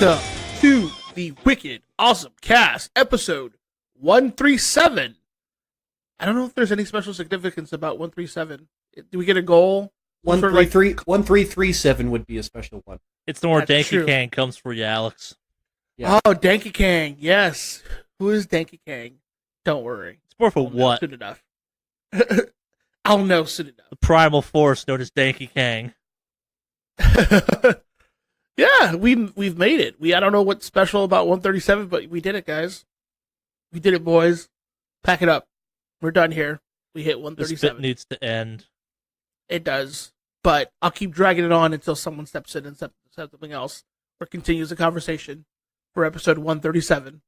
Welcome to the Wicked Awesome Cast, episode 137. I don't know if there's any special significance about 137. Do we get a goal? 1337 would be a special one. It's the more That's Danky true. Kang comes for you, Alex. Yeah. Oh, Danky Kang. Yes. Who is Danky Kang? Don't worry. It's more for I'll know what? soon enough. I'll know soon enough. The primal force known as Danky Kang. Yeah, we've made it. I don't know what's special about 137, but we did it, guys. We did it, boys. Pack it up. We're done here. We hit This 137. bit needs to end. It does, but I'll keep dragging it on until someone steps in and says something else or continues the conversation for episode 137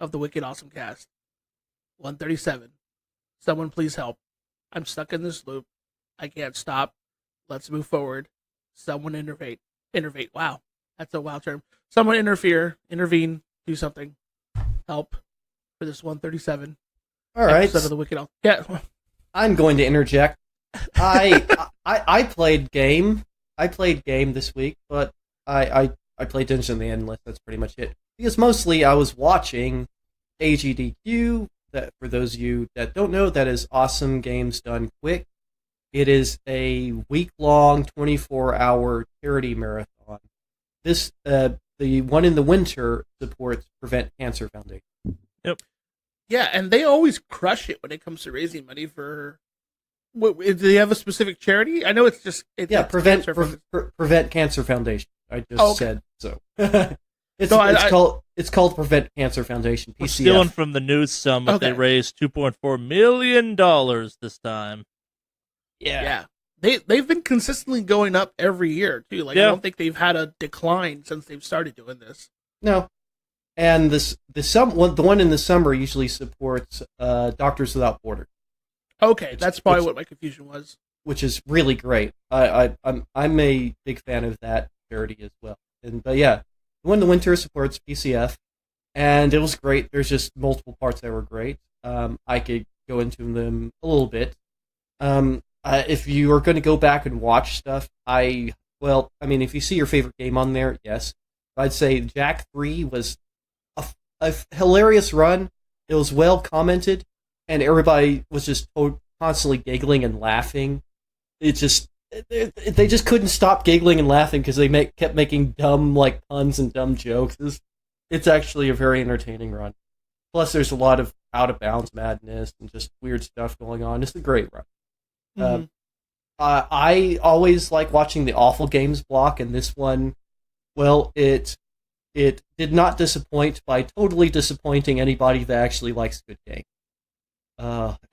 of the Wicked Awesome Cast. 137. Someone please help. I'm stuck in this loop. I can't stop. Let's move forward. Someone innervate. Innervate. Wow. That's a wow term. Someone intervene, do something. Help for this 137 All right, episode of the Wicked Awesome. Yeah. I'm going to interject. I played game. I played game this week, but I played Dungeons of the Endless. That's pretty much it. Because mostly I was watching AGDQ. That for those of you that don't know, that is Awesome Games Done Quick. It is a week-long, 24-hour charity marathon. This the one in the winter supports Prevent Cancer Foundation. Yep. Yeah, and they always crush it when it comes to raising money for. What, do they have a specific charity? I know it's just it's Prevent cancer. Prevent Cancer Foundation. I just Okay. said so. It's called Prevent Cancer Foundation. We're PCF. stealing from the news summit. Okay. They raised $2.4 million this time. Yeah. They've been consistently going up every year too. Like I Yeah. don't think they've had a decline since they've started doing this. No, and the one in the summer usually supports Doctors Without Borders, Okay, that's probably what my confusion was. which is really great. I'm a big fan of that charity as well. But yeah, the one in the winter supports PCF, and it was great. There's just multiple parts that were great. I could go into them a little bit. If you are going to go back and watch stuff, if you see your favorite game on there, yes. I'd say Jack 3 was a hilarious run. It was well commented, and everybody was just constantly giggling and laughing. They just couldn't stop giggling and laughing because they kept making dumb puns and dumb jokes. It's actually a very entertaining run. Plus, there's a lot of out of bounds madness and just weird stuff going on. It's a great run. Mm-hmm. I always like watching the Awful Games block, and this one, well, it did not disappoint by totally disappointing anybody that actually likes good games.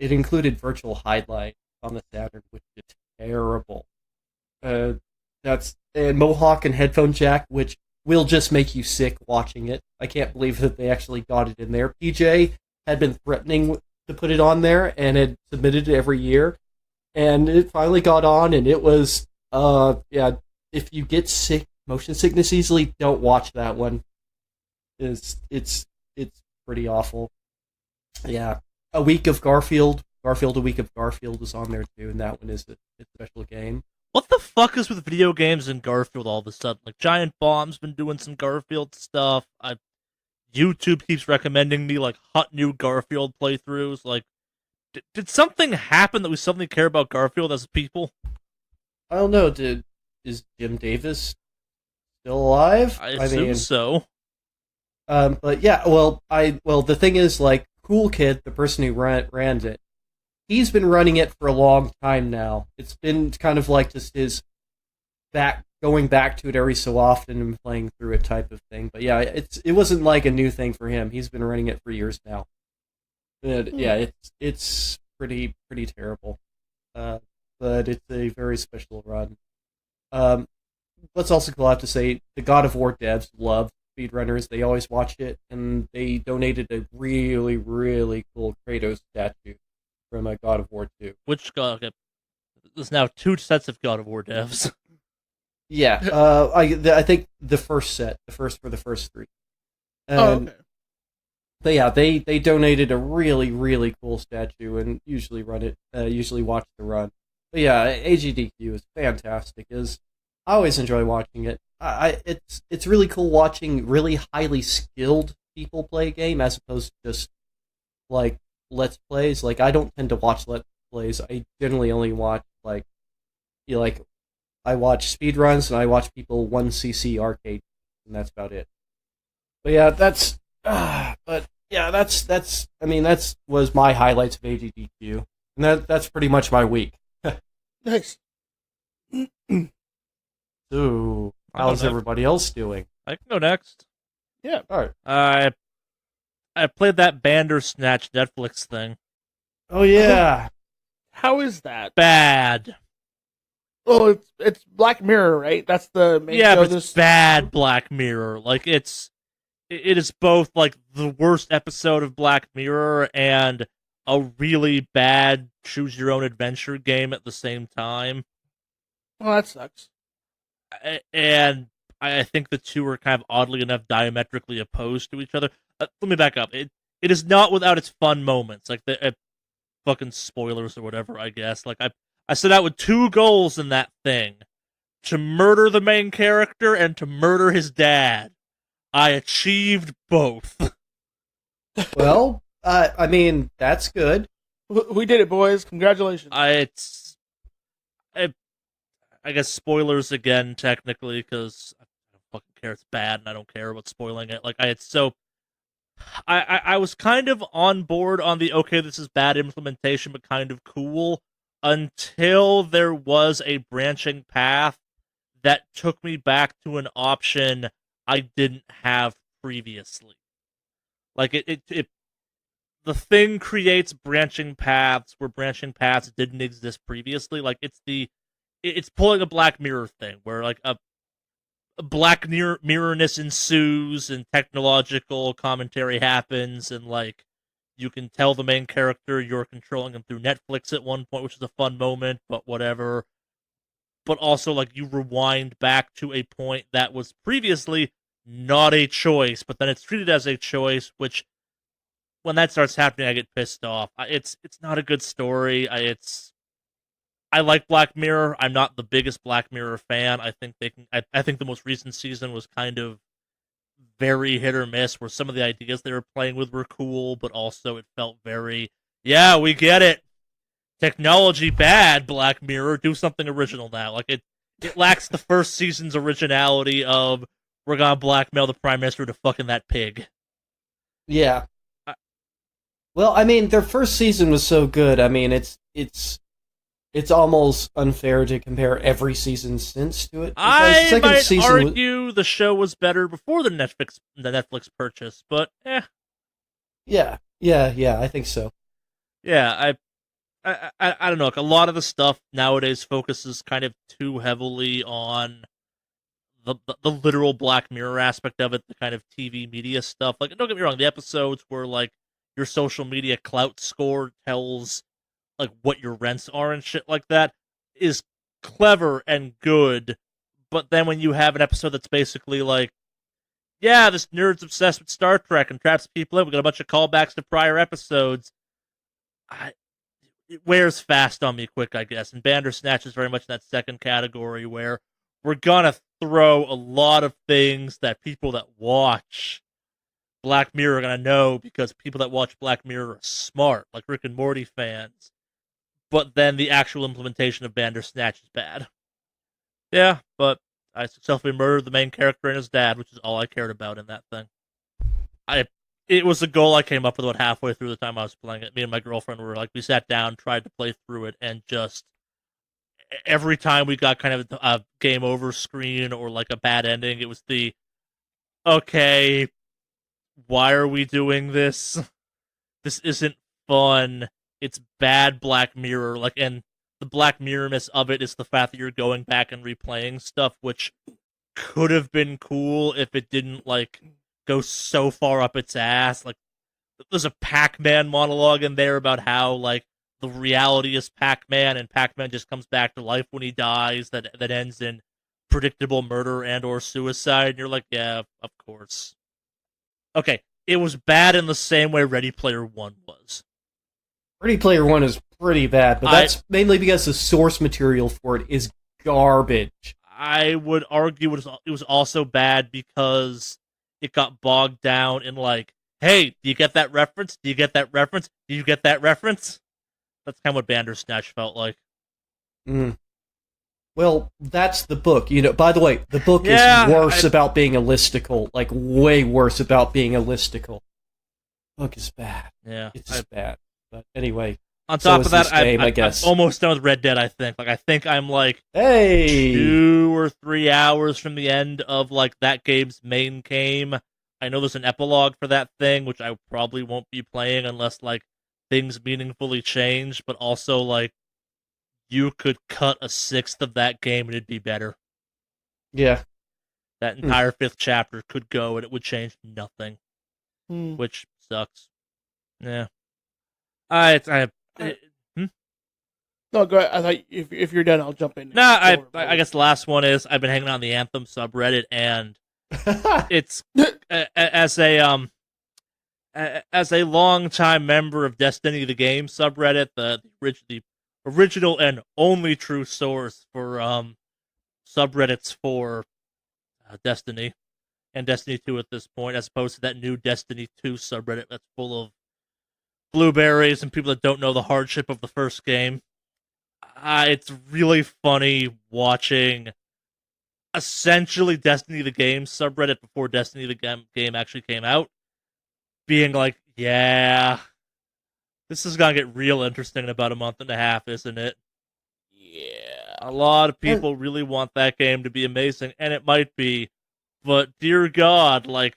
It included Virtual Highlight on the Saturn, which is terrible. And Mohawk and Headphone Jack, which will just make you sick watching it. I can't believe that they actually got it in there. PJ had been threatening to put it on there and had submitted it every year. And it finally got on, and it was, if you get motion sickness easily, don't watch that one. It's pretty awful. Yeah. A Week of Garfield, A Week of Garfield is on there too, and that one is a special game. What the fuck is with video games and Garfield all of a sudden? Like, Giant Bomb's been doing some Garfield stuff. YouTube keeps recommending me, hot new Garfield playthroughs. Like, did something happen that we suddenly care about Garfield as people? I don't know. Is Jim Davis still alive? I assume so. But yeah, the thing is, Cool Kid, the person who ran it, he's been running it for a long time now. It's been kind of like just his going back to it every so often and playing through it type of thing. But yeah, it wasn't like a new thing for him. He's been running it for years now. But yeah, it's pretty terrible. But it's a very special run. What's also cool, I have to say, the God of War devs love speedrunners. They always watch it, and they donated a really, really cool Kratos statue from God of War 2. Which God? Okay. There's now 2 sets of God of War devs. Yeah, I think the first set, for the first 3. Okay. But yeah, they donated a really, really cool statue and usually watch the run. But yeah, AGDQ is fantastic. I always enjoy watching it. It's really cool watching really highly skilled people play a game as opposed to just like let's plays. Like I don't tend to watch let's plays. I generally only watch like I watch speedruns and I watch people 1cc arcade, and that's about it. But yeah, that's I mean that's was my highlights of AGDQ, and that's pretty much my week. Nice. So, how's everybody else doing? I can go next. Yeah. All right. I played that Bandersnatch Netflix thing. Oh yeah. How is that? Bad. Oh, it's Black Mirror, right? That's the main Yeah, show but it's bad Black Mirror. Like it is both like the worst episode of Black Mirror and a really bad choose your own adventure game at the same time. Well, that sucks. And I think the two are kind of oddly enough diametrically opposed to each other. Let me back up. It is not without its fun moments, like the fucking spoilers or whatever. I guess like I set out with two goals in that thing: to murder the main character and to murder his dad. I achieved both. Well, I mean that's good. We did it, boys! Congratulations. I guess spoilers again, technically, because I don't fucking care. It's bad, and I don't care about spoiling it. Like I was kind of on board on the okay, this is bad implementation, but kind of cool until there was a branching path that took me back to an option I didn't have previously. Like the thing creates branching paths where branching paths didn't exist previously. Like it's pulling a Black Mirror thing where like a Black Mirrorness ensues and technological commentary happens, and like you can tell the main character you're controlling him through Netflix at one point, which is a fun moment, but whatever. But also like you rewind back to a point that was previously not a choice, but then it's treated as a choice, which when that starts happening I get pissed off. It's not a good story. I like Black Mirror. I'm not the biggest Black Mirror fan. I think I think the most recent season was kind of very hit or miss, where some of the ideas they were playing with were cool, but also it felt very, yeah, we get it. Technology bad, Black Mirror. Do something original now. Like it lacks the first season's originality of we're gonna blackmail the Prime Minister to fucking that pig. Yeah. Well, I mean, their first season was so good. I mean, it's almost unfair to compare every season since to it. I might argue the show was better before the Netflix purchase, but Yeah, I think so. Yeah, I don't know. Like a lot of the stuff nowadays focuses kind of too heavily on the literal Black Mirror aspect of it, the kind of TV media stuff. Like, don't get me wrong, the episodes where like your social media clout score tells like what your rents are and shit like that is clever and good, but then when you have an episode that's basically like, yeah, this nerd's obsessed with Star Trek and traps people in, we got a bunch of callbacks to prior episodes, it wears fast on me quick, I guess, and Bandersnatch is very much in that second category where we're gonna throw a lot of things that people that watch Black Mirror are gonna know, because people that watch Black Mirror are smart, like Rick and Morty fans. But then the actual implementation of Bandersnatch is bad. Yeah, but I successfully murdered the main character and his dad, which is all I cared about in that thing. It was a goal I came up with about halfway through the time I was playing it. Me and my girlfriend were like, we sat down, tried to play through it, and just every time we got kind of a game over screen or like a bad ending, it was the, okay, why are we doing this? This isn't fun. It's bad Black Mirror. Like, and the Black Mirror-ness of it is the fact that you're going back and replaying stuff, which could have been cool if it didn't like go so far up its ass. Like, there's a Pac-Man monologue in there about how like the reality is Pac-Man, and Pac-Man just comes back to life when he dies. That ends in predictable murder and or suicide. And you're like, yeah, of course. Okay, it was bad in the same way Ready Player One was. Ready Player One is pretty bad, but that's mainly because the source material for it is garbage. I would argue it was also bad because it got bogged down in like, hey, do you get that reference? Do you get that reference? Do you get that reference? That's kind of what Bandersnatch felt like. Mm. Well, that's the book. By the way, the book is worse about being a listicle. Like, way worse about being a listicle. The book is bad. Yeah. It's bad. But anyway. On top of that, I guess. I'm almost done with Red Dead, I think. Like, I think I'm like 2 or 3 hours from the end of like that game's main game. I know there's an epilogue for that thing, which I probably won't be playing unless like things meaningfully change, but also like you could cut a sixth of that game and it'd be better. Yeah. That entire fifth chapter could go and it would change nothing. Which sucks. Yeah. No, go ahead. I thought if you're done, I'll jump in. No, I guess the last one is I've been hanging on the Anthem subreddit, and it's as a longtime member of Destiny the Game subreddit, the original and only true source for subreddits for Destiny and Destiny 2 at this point, as opposed to that new Destiny 2 subreddit that's full of blueberries and people that don't know the hardship of the first game. It's really funny watching essentially Destiny the Game subreddit before Destiny the Game actually came out, being like, yeah, this is gonna get real interesting in about a month and a half, isn't it? Yeah. A lot of people really want that game to be amazing, and it might be, but dear God, like,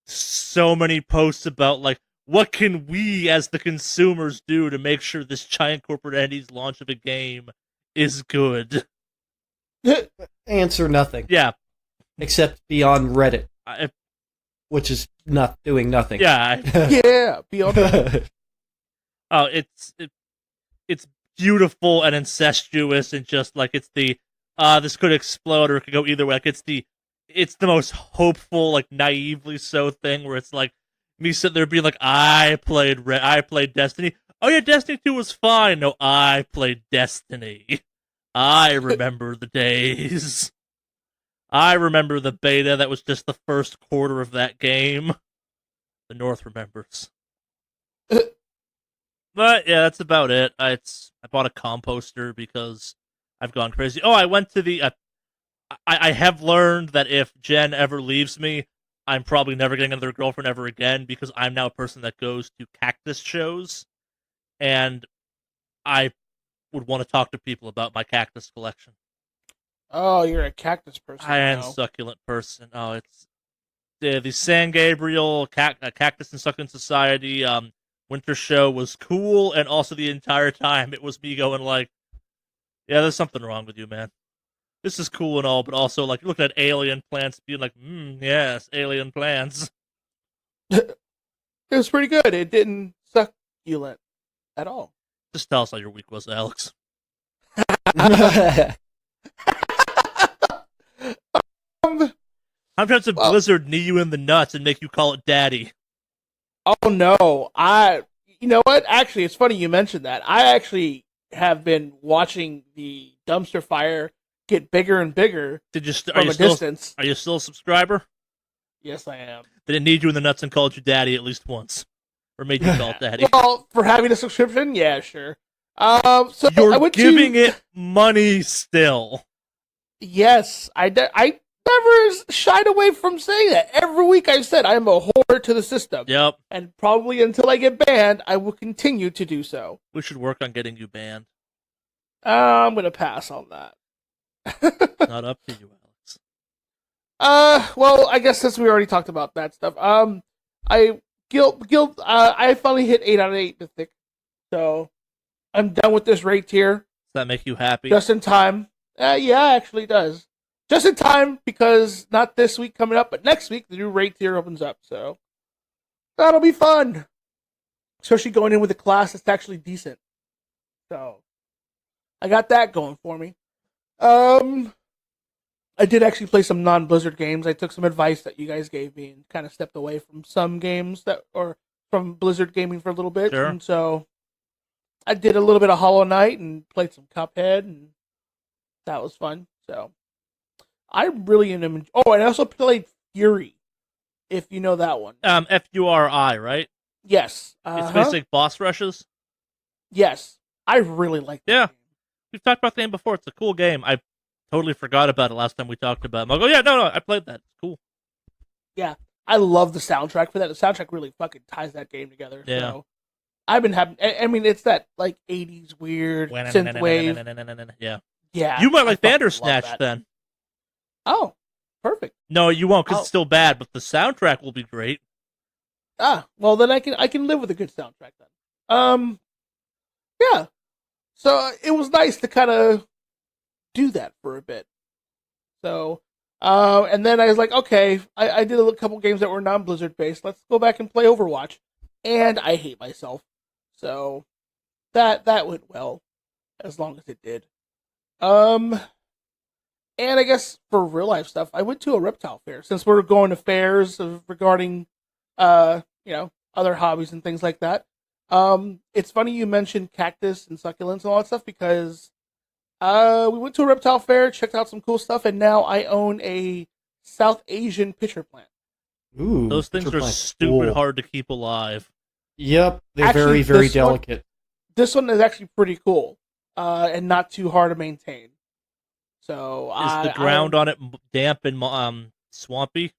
so many posts about, like, what can we as the consumers do to make sure this giant corporate entity's launch of a game is good? Answer nothing. Yeah. Except be on Reddit. Which is not doing nothing. Yeah. Yeah, be on Reddit. Oh, it's beautiful and incestuous and just like it's the this could explode or it could go either way. Like it's the most hopeful, like naively so thing where it's like me sitting there being like, I played Destiny. Oh yeah, Destiny 2 was fine. No, I played Destiny. I remember the days. I remember the beta that was just the first quarter of that game. The North remembers. But yeah, that's about it. I bought a composter because I've gone crazy. Oh, I went to the. I have learned that if Jen ever leaves me, I'm probably never getting another girlfriend ever again because I'm now a person that goes to cactus shows, and I would want to talk to people about my cactus collection. Oh, you're a cactus person. I am a succulent person. Oh, it's the San Gabriel Cactus and Succulent Society winter show was cool, and also the entire time it was me going like, yeah, there's something wrong with you, man. This is cool and all, but also like looking at alien plants, being like, yes, alien plants. It was pretty good. It didn't succulent at all. Just tell us how your week was, Alex. Sometimes a blizzard knee you in the nuts and make you call it daddy. Oh no, you know what? Actually, it's funny you mentioned that. I actually have been watching the dumpster fire get bigger and bigger from a distance. Are you still a subscriber? Yes, I am. Did it need you in the nuts and called you daddy at least once? Or made you call it daddy? Well, for having a subscription? Yeah, sure. So you're giving it money still. Yes, I never shied away from saying that. Every week I've said I am a whore to the system. Yep. And probably until I get banned, I will continue to do so. We should work on getting you banned. I'm going to pass on that. Not up to you, Alex. Well, I guess since we already talked about that stuff, I finally hit 8 out of 8 mythic. So I'm done with this raid tier. Does that make you happy? Just in time. Yeah, actually it does. Just in time, because not this week coming up, but next week the new raid tier opens up, so that'll be fun. Especially going in with a class that's actually decent. So I got that going for me. I did actually play some non-Blizzard games. I took some advice that you guys gave me and kind of stepped away from some games or from Blizzard gaming for a little bit. Sure. And so I did a little bit of Hollow Knight and played some Cuphead, and that was fun. So I really am. Oh, and I also played Fury, if you know that one. Furi, right? Yes. It's basically boss rushes. Yes. I really like that Yeah. game. We've talked about the game before. It's a cool game. I totally forgot about it last time we talked about it. I'll go, yeah, no, I played that. It's cool. Yeah. I love the soundtrack for that. The soundtrack really fucking ties that game together. Yeah. So I've been having. I mean, it's that like '80s weird synthwave. Yeah. Yeah. You might I like fucking love Bandersnatch that. then. Oh, perfect. No, you won't because Oh. it's still bad, but the soundtrack will be great. Well then I can live with a good soundtrack then. Yeah. So it was nice to kind of do that for a bit. So, and then I was like, okay, I did a couple games that were non-Blizzard based. Let's go back and play Overwatch, and I hate myself. So that went well, as long as it did. And I guess for real life stuff, I went to a reptile fair since we're going to fairs regarding, other hobbies and things like that. It's funny you mentioned cactus and succulents and all that stuff because we went to a reptile fair, checked out some cool stuff, and now I own a South Asian pitcher plant. Ooh, Those things pitcher are plant's stupid cool. hard to keep alive. Yep, they're Actually, very this one- delicate. This one is actually pretty cool, and not too hard to maintain. So Is the ground on it damp and swampy?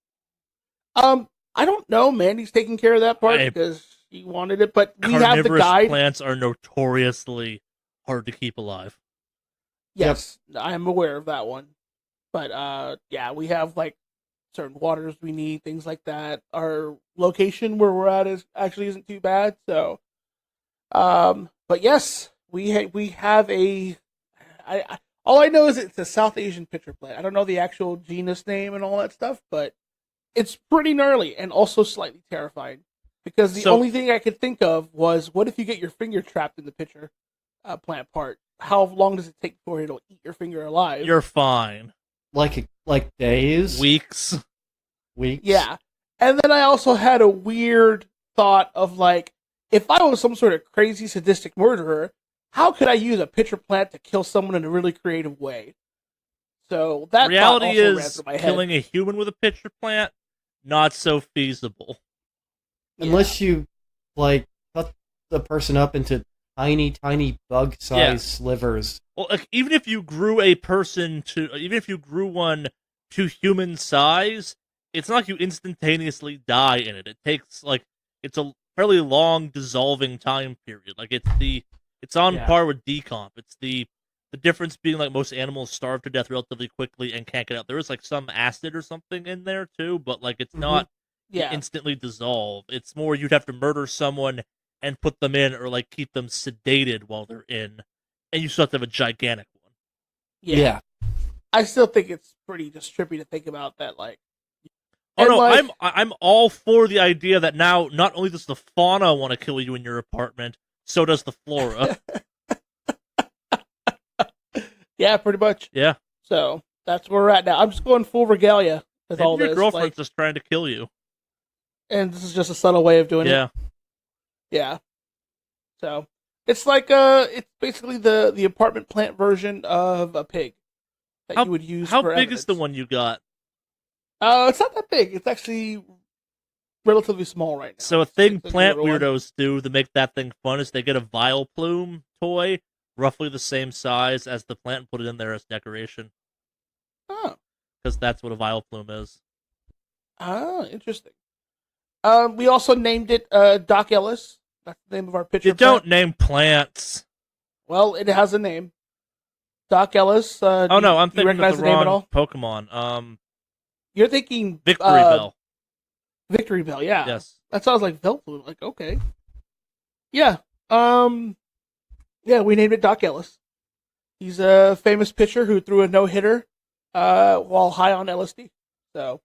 I don't know. Mandy's taking care of that part I- because he wanted it, but we have the Carnivorous guide. plants are notoriously hard to keep alive. Yes, I am aware of that one. But yeah, we have like certain waters we need, things like that. Our location where we're at isn't too bad. So, but yes, we have a. All I know is it's a South Asian pitcher plant. I don't know the actual genus name and all that stuff, but it's pretty gnarly and also slightly terrifying. Because the only thing I could think of was, what if you get your finger trapped in the pitcher plant part? How long does it take before it'll eat your finger alive? You're fine. Like days? Weeks. Weeks? Yeah. And then I also had a weird thought of like, if I was some sort of crazy sadistic murderer, how could I use a pitcher plant to kill someone in a really creative way? So that Reality thought also ran is through my head. killing a human with a pitcher plant, not so feasible. Unless you, like, cut the person up into tiny bug-sized slivers. Well, like, even if you grew one to human size, it's not like you instantaneously die in it. It takes it's a fairly long dissolving time period. Like it's on par with decomp. It's the difference being like most animals starve to death relatively quickly and can't get out. There is like some acid or something in there too, but like it's not instantly dissolve. It's more you'd have to murder someone and put them in or like keep them sedated while they're in. And you still have to have a gigantic one. Yeah. I still think it's pretty just trippy to think about that, like. Oh no, like, I'm all for the idea that now not only does the fauna want to kill you in your apartment, so does the flora. Yeah, pretty much. Yeah. So that's where we're at now. I'm just going full regalia with Maybe all your this. girlfriend's just trying to kill you. And this is just a subtle way of doing it. Yeah. So it's like it's basically the apartment plant version of a pig that you would use. How for big evidence. is the one you got? It's not that big. It's actually relatively small right now. So a thing It's a plant little one. weirdos do to make that thing fun is they get a Vile Plume toy, roughly the same size as the plant, and put it in there as decoration. Oh. Because that's what a Vile Plume is. Ah, interesting. We also named it Doc Ellis. That's the name of our pitcher. You don't name plants. Well, it has a name. Doc Ellis. Oh no, I'm thinking recognize of the the name at wrong all? Pokemon. You're thinking Victory Bell. Victory Bell, yeah. Yes. That sounds like Velplume. Like, okay. Yeah. Yeah, we named it Doc Ellis. He's a famous pitcher who threw a no-hitter while high on LSD. So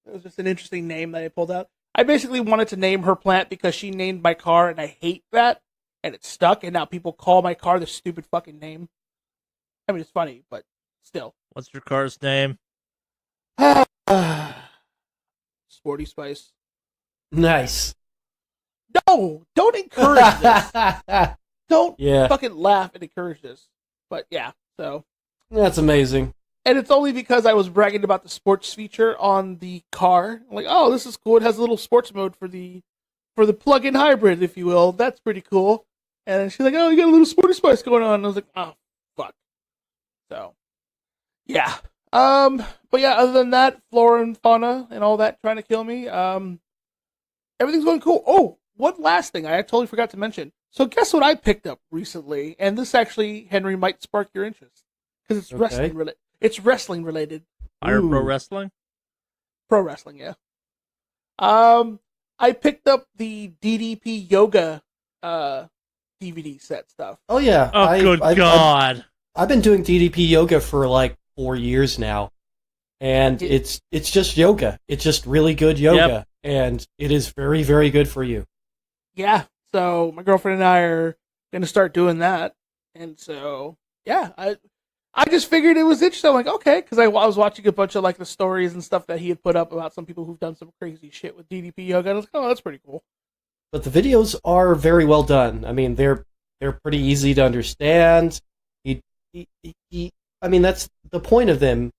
it was just an interesting name that I pulled out. I basically wanted to name her plant because she named my car, and I hate that, and it stuck, and now people call my car the stupid fucking name. I mean, it's funny, but still. What's your car's name? Sporty Spice. Nice. No, don't encourage this. Don't Yeah. fucking laugh and encourage this. But yeah, so That's amazing. And it's only because I was bragging about the sports feature on the car. I'm like, oh, this is cool. It has a little sports mode for the plug-in hybrid, if you will. That's pretty cool. And then she's like, oh, you got a little sporty spice going on. And I was like, oh, fuck. So, yeah. But yeah, other than that, flora and fauna and all that trying to kill me. Everything's going cool. Oh, one last thing I totally forgot to mention. So guess what I picked up recently? And this actually, Henry, might spark your interest because it's wrestling related. It's wrestling related. Fire Pro Wrestling. Pro wrestling, yeah. I picked up the DDP Yoga DVD set stuff. Oh yeah. Oh good God! I've been doing DDP Yoga for like 4 years now, and it's just yoga. It's just really good yoga, and it is very, very good for you. Yeah. So my girlfriend and I are going to start doing that, and so yeah, I just figured it was interesting. I'm like, okay, because I was watching a bunch of like the stories and stuff that he had put up about some people who've done some crazy shit with DDP yoga, and I was like, oh, that's pretty cool. But the videos are very well done. I mean, they're pretty easy to understand. I mean, that's the point of them,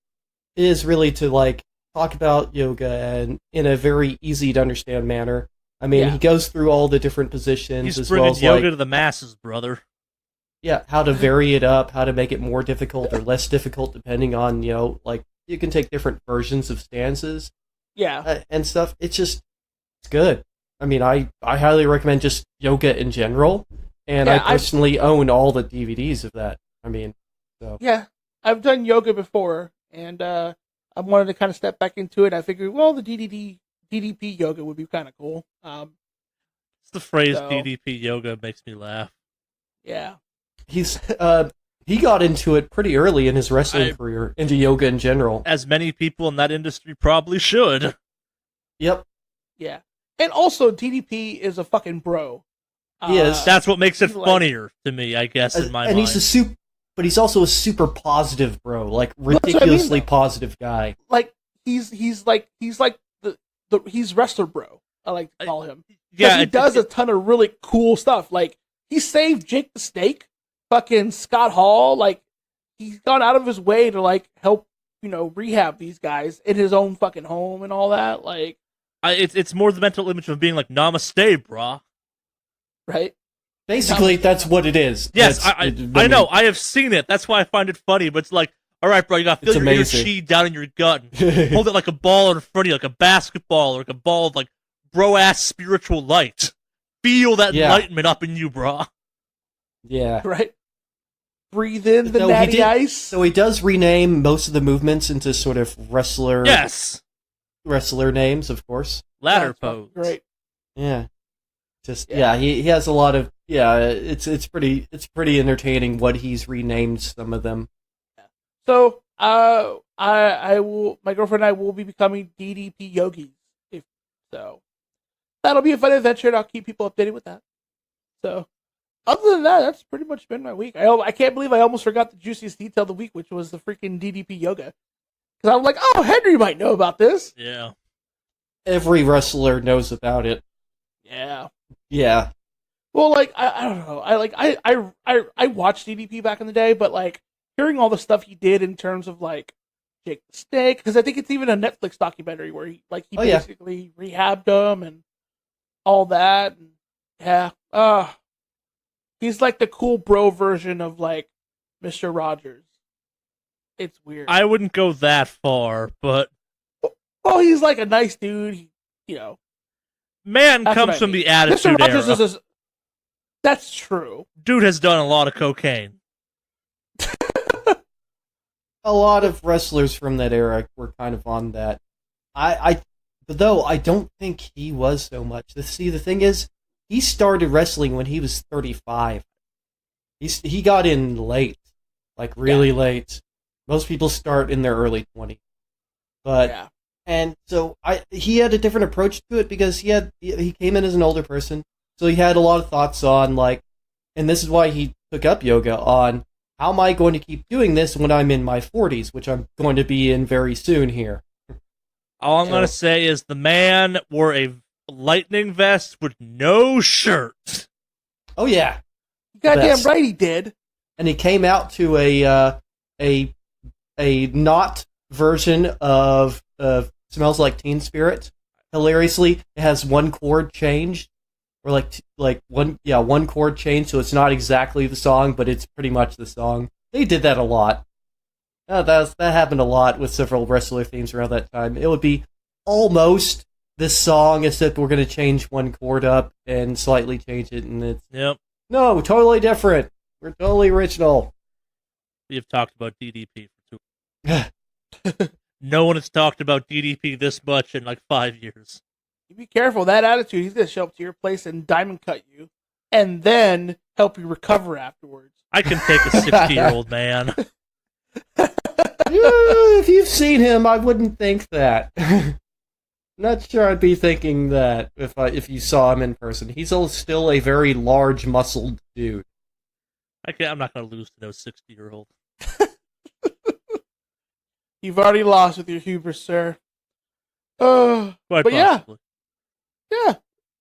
is really to like talk about yoga and in a very easy to understand manner. I mean, he goes through all the different positions. He's as bringing well as yoga like, to the masses, brother. Yeah, how to vary it up, how to make it more difficult or less difficult depending on, like you can take different versions of stances. Yeah. And stuff. It's good. I mean, I highly recommend just yoga in general, and I personally own all the DVDs of that. I mean, so. Yeah, I've done yoga before, and I wanted to kind of step back into it. I figured, well, the DDP yoga would be kind of cool. It's the phrase DDP yoga makes me laugh. Yeah. He got into it pretty early in his wrestling career, into yoga in general. As many people in that industry probably should. Yep. Yeah. And also, DDP is a fucking bro. He is. That's what makes it funnier to me, I guess, in my mind. And but he's also a super positive bro, like ridiculously positive guy. Like he's wrestler bro. I like to call him. Yeah, he does a ton of really cool stuff. Like he saved Jake the Snake, fucking Scott Hall. Like he's gone out of his way to like help rehab these guys in his own fucking home and all that. Like. It's more the mental image of being like, namaste, brah. Right? Basically, that's what it is. Yes, I know. I have seen it. That's why I find it funny. But it's like, all right, bro, you got to feel your chi down in your gut. And hold it like a ball in front of you, like a basketball or like a ball of like bro-ass spiritual light. Feel that enlightenment up in you, brah. Yeah. Right? Breathe in the natty ice. So he does rename most of the movements into sort of wrestler... Yes! Wrestler names, of course. Ladder pose. Great. Yeah. He has a lot of it's pretty entertaining what he's renamed some of them. So I will my girlfriend and I will be becoming DDP yogis. That'll be a fun adventure, and I'll keep people updated with that. So other than that, that's pretty much been my week. I can't believe I almost forgot the juiciest detail of the week, which was the freaking DDP yoga. Because I'm like, oh, Henry might know about this. Yeah. Every wrestler knows about it. Yeah. Yeah. Well, like, I don't know. I watched DDP back in the day, but like hearing all the stuff he did in terms of like Jake the Snake, because I think it's even a Netflix documentary where he basically rehabbed him and all that. And yeah. He's like the cool bro version of like Mr. Rogers. It's weird. I wouldn't go that far, but... Oh, he's like a nice dude, Man comes from the Attitude Mr. Rogers Era. That's true. Dude has done a lot of cocaine. A lot of wrestlers from that era were kind of on that. But though I don't think he was so much. See, the thing is, he started wrestling when he was 35. He got in late, like really late. Most people start in their early 20s. But and so he had a different approach to it because he came in as an older person. So he had a lot of thoughts on like, and this is why he took up yoga, on how am I going to keep doing this when I'm in my 40s, which I'm going to be in very soon here. All I'm going to say is the man wore a lightning vest with no shirt. Oh yeah. Goddamn right he did. And he came out to a a not version of Smells Like Teen Spirit. Hilariously, it has one chord changed, or one chord changed, so it's not exactly the song, but it's pretty much the song. They did that a lot. That happened a lot with several wrestler themes around that time. It would be almost this song, except we're going to change one chord up and slightly change it, and it's no, totally different. We're totally original. We have talked about DDP for 2 years. No one has talked about DDP this much in like 5 years. You be careful, that attitude. He's going to show up to your place and diamond cut you, and then help you recover afterwards. I can take a 60-year-old man. If you've seen him, I wouldn't think that. Not sure I'd be thinking that if you saw him in person. He's still a very large, muscled dude. I'm not going to lose to no 60-year-old. You've already lost with your hubris, sir. Quite but possibly. yeah.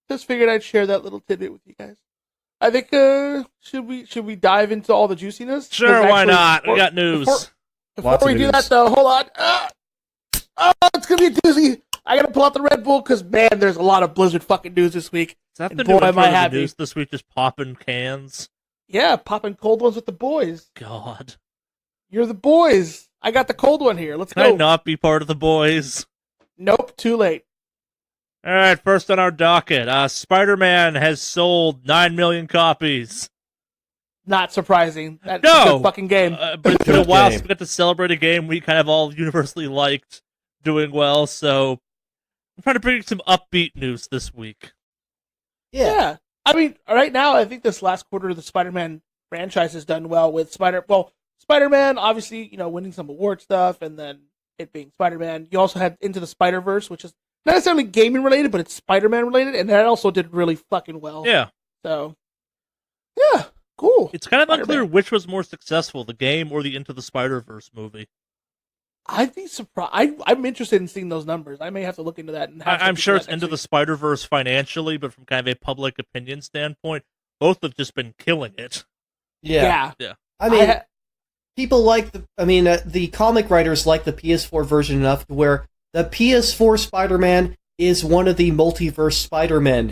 Just figured I'd share that little tidbit with you guys. I think should we dive into all the juiciness? Sure, why not? We got news. Before we do that, though, hold on. It's gonna be a doozy. I gotta pull out the Red Bull because man, there's a lot of Blizzard fucking news this week. Is that and the boy, new am I happy. news this week? Just popping cans. Yeah, popping cold ones with the boys. God, you're the boys. I got the cold one here. Let's Can go. I not be part of the boys? Nope, too late. All right, first on our docket, Spider-Man has sold 9 million copies. Not surprising. That's a good fucking game. But it's been a while since we got to celebrate a game we kind of all universally liked doing well, so I'm trying to bring some upbeat news this week. Yeah. I mean, right now, I think this last quarter of the Spider-Man franchise has done well with Spider-Man, obviously, winning some award stuff, and then it being Spider-Man. You also had Into the Spider-Verse, which is not necessarily gaming related, but it's Spider-Man related, and that also did really fucking well. Yeah. So, yeah, cool. It's kind of Spider-Man. unclear which was more successful, the game or the Into the Spider-Verse movie. I'd be surprised. I'm interested in seeing those numbers. I may have to look into that. And I'm sure it's Into the Spider-Verse financially, but from kind of a public opinion standpoint, both have just been killing it. Yeah. I mean, people like the comic writers like the PS4 version enough to where the PS4 Spider-Man is one of the multiverse Spider-Men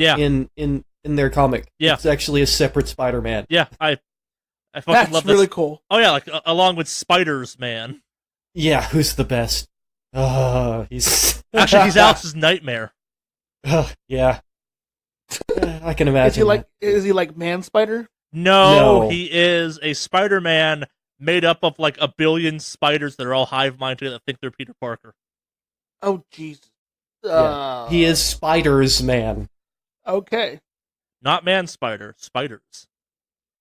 in their comic. Yeah. It's actually a separate Spider-Man. Yeah, I fucking That's love this. really cool. Oh yeah, like along with Spiders, man. Yeah, who's the best? He's Actually, he's Alex's nightmare. Yeah. I can imagine. Is he like Man Spider? No, he is a Spider-Man made up of like a billion spiders that are all hive mind together that think they're Peter Parker. Oh, Jesus. Yeah. He is Spiders Man. Okay. Not Man Spider, Spiders.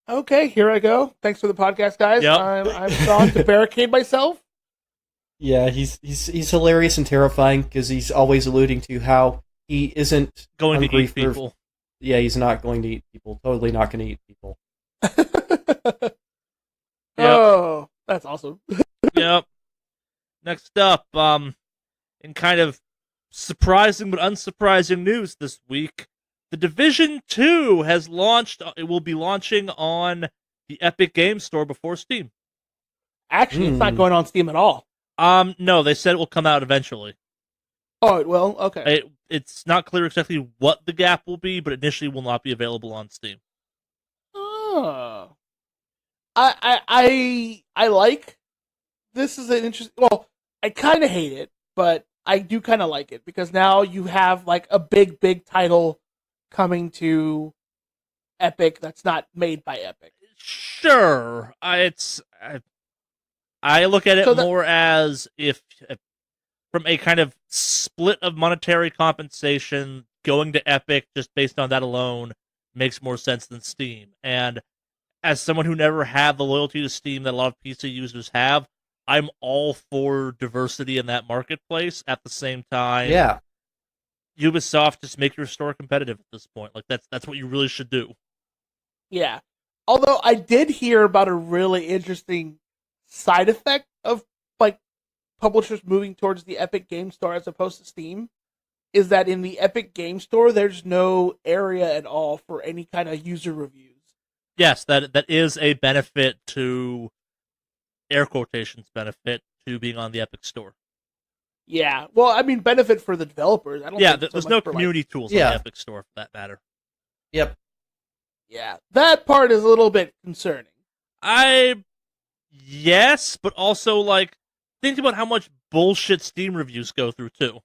Okay, here I go. Thanks for the podcast, guys. Yep. I'm trying to barricade myself. Yeah, he's hilarious and terrifying because he's always alluding to how he isn't going to eat for people. Yeah, he's not going to eat people. Totally not going to eat people. Oh, that's awesome. Yep. Next up, in kind of surprising but unsurprising news this week, The Division 2 has launched. It will be launching on the Epic Games Store before Steam. Actually, it's not going on Steam at all. No, they said it will come out eventually. Oh, it will? Okay. It's not clear exactly what the gap will be, but initially will not be available on Steam. Oh. I like this is an interesting. Well, I kind of hate it, but I do kind of like it because now you have like a big title coming to Epic that's not made by Epic. Sure, I look at it more as if from a kind of split of monetary compensation, going to Epic just based on that alone makes more sense than Steam. And as someone who never had the loyalty to Steam that a lot of PC users have, I'm all for diversity in that marketplace. At the same time, yeah, Ubisoft, just make your store competitive at this point. Like that's what you really should do. Yeah. Although I did hear about a really interesting side effect of like publishers moving towards the Epic Game Store as opposed to Steam, is that in the Epic Game Store there's no area at all for any kind of user reviews. Yes, that is a benefit to, air quotations benefit 2 being on the Epic Store. Yeah. Well, I mean, benefit for the developers. I don't. Yeah, think so there's much no for, community tools on Yeah. the Epic Store for that matter. Yep. Yeah, that part is a little bit concerning. Yes, but also, like, think about how much bullshit Steam reviews go through, too.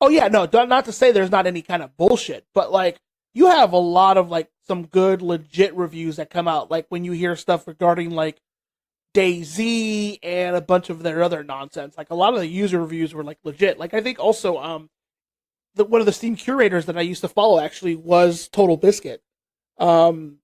Oh yeah, no, not to say there's not any kind of bullshit, but like you have a lot of like some good legit reviews that come out. Like when you hear stuff regarding like DayZ and a bunch of their other nonsense. Like a lot of the user reviews were like legit. Like I think also one of the Steam curators that I used to follow actually was Total Biscuit. Who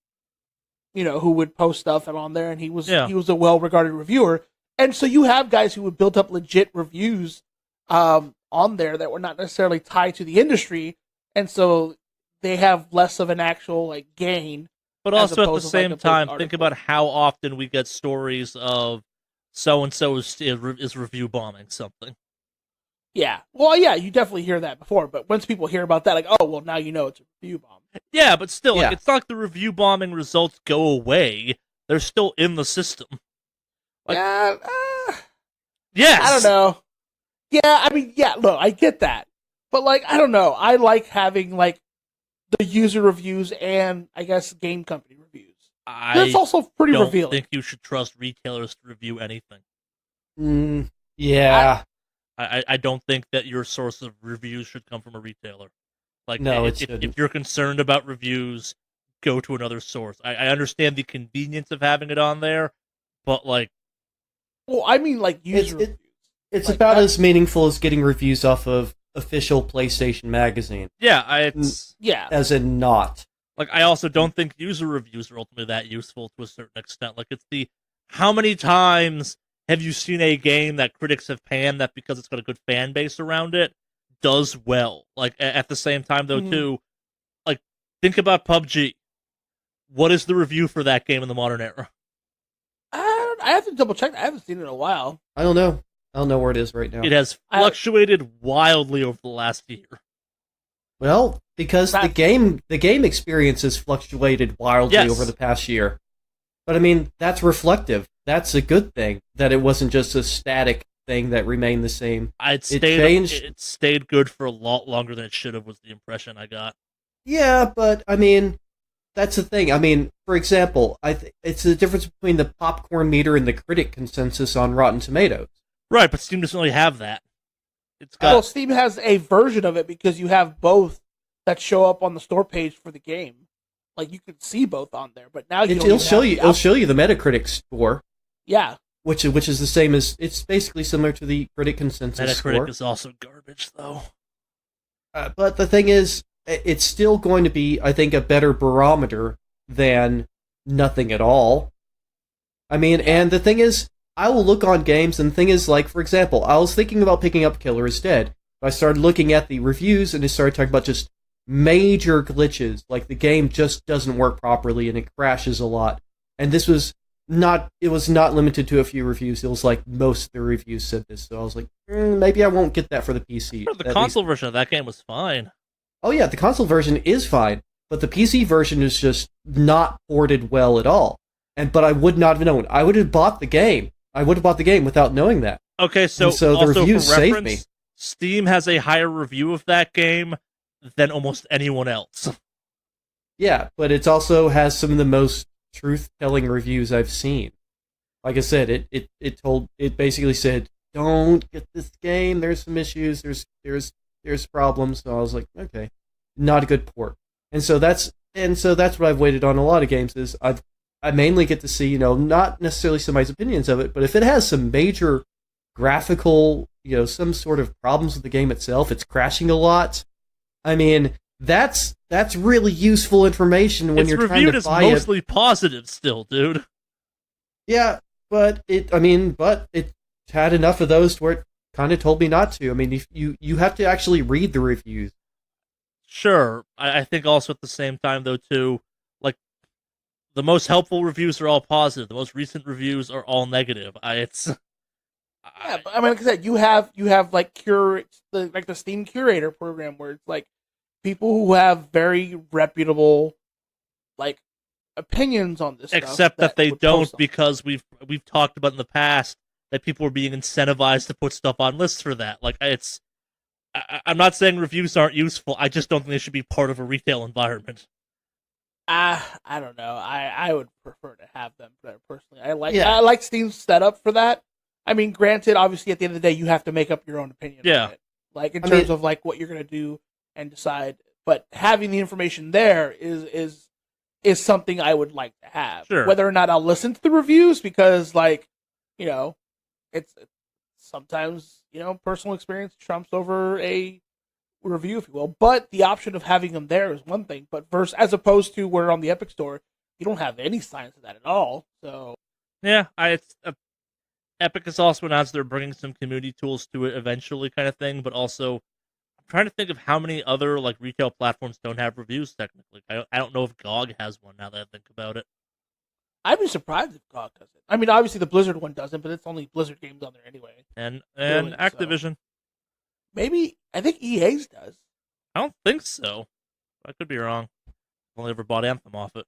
would post stuff and on there, and he was a well regarded reviewer. And so you have guys who would build up legit reviews on there that were not necessarily tied to the industry, and so they have less of an actual like gain. But also at the same time, think about how often we get stories of so and so is review bombing something. Yeah, well, yeah, you definitely hear that before. But once people hear about that, like, oh, well, now you know it's a review bomb. Yeah, but still, like, it's not like the review bombing results go away; they're still in the system. Like, yes, I don't know. Yeah, I mean, yeah, look, I get that. But, like, I don't know. I like having, like, the user reviews and, I guess, game company reviews. That's also pretty revealing. I think you should trust retailers to review anything. Yeah. I don't think that your source of reviews should come from a retailer. Like, no, if you're concerned about reviews, go to another source. I understand the convenience of having it on there, but, like... Well, I mean, like, user reviews. It's like about as meaningful as getting reviews off of official PlayStation Magazine. Yeah, as in not. Like, I also don't think user reviews are ultimately that useful to a certain extent. Like, it's the how many times have you seen a game that critics have panned that because it's got a good fan base around it does well? Like, at the same time, though, too, like, think about PUBG. What is the review for that game in the modern era? I have to double check. I haven't seen it in a while. I don't know. I don't know where it is right now. It has fluctuated wildly over the last year. Well, because the game experience has fluctuated wildly over the past year. But I mean, that's reflective. That's a good thing that it wasn't just a static thing that remained the same. It stayed good for a lot longer than it should have, was the impression I got. Yeah, but I mean, that's the thing. I mean, for example, it's the difference between the popcorn meter and the critic consensus on Rotten Tomatoes. Right, but Steam doesn't really have that. Well, Steam has a version of it because you have both that show up on the store page for the game. Like you can see both on there, but now it'll show you the Metacritic score. Yeah, which is the same as it's basically similar to the critic consensus score. Metacritic is also garbage, though. But the thing is, it's still going to be, I think, a better barometer than nothing at all. I mean, and the thing is, I will look on games, and the thing is, like, for example, I was thinking about picking up Killer is Dead. I started looking at the reviews, and it started talking about just major glitches, like the game just doesn't work properly, and it crashes a lot. And it was not limited to a few reviews, it was like most of the reviews said this, so I was like, maybe I won't get that for the PC. The console version of that game was fine. Oh yeah, the console version is fine, but the PC version is just not ported well at all. But I would not have known. I would have bought the game. I would have bought the game without knowing that. Okay, so the reviews saved me. Steam has a higher review of that game than almost anyone else. Yeah, but it also has some of the most truth-telling reviews I've seen. Like I said, it basically said, don't get this game, there's some issues, there's problems. So I was like, okay, not a good port. And so that's what I've waited on a lot of games is I mainly get to see, not necessarily somebody's opinions of it, but if it has some major graphical, some sort of problems with the game itself, it's crashing a lot. I mean, that's really useful information when you're trying to buy it. It's reviewed as mostly positive still, dude. Yeah, but it had enough of those where it kind of told me not to. I mean, you have to actually read the reviews. Sure. I think also at the same time, though, too, like, the most helpful reviews are all positive. The most recent reviews are all negative. But like I said, you have like the Steam Curator program where it's like people who have very reputable like opinions on this except stuff that they don't, because we've talked about in the past that people were being incentivized to put stuff on lists for that. Like, I'm not saying reviews aren't useful. I just don't think they should be part of a retail environment. I don't know. I would prefer to have them there personally. I like Steam's setup for that. I mean, granted, obviously, at the end of the day, you have to make up your own opinion. Yeah. On it. Like in terms of like what you're gonna do and decide. But having the information there is something I would like to have. Sure. Whether or not I'll listen to the reviews, because like, you know, it's sometimes, you know, personal experience trumps over a review, if you will. But the option of having them there is one thing. But as opposed to where on the Epic Store, you don't have any signs of that at all. So yeah, Epic has also announced they're bringing some community tools to it eventually, kind of thing. But also, I'm trying to think of how many other like retail platforms don't have reviews. Technically, I don't know if GOG has one. Now that I think about it, I'd be surprised if GOG does it. I mean, obviously the Blizzard one doesn't, but it's only Blizzard games on there anyway. And Really, Activision, maybe I think EA's does. I don't think so. I could be wrong. I've only ever bought Anthem off it.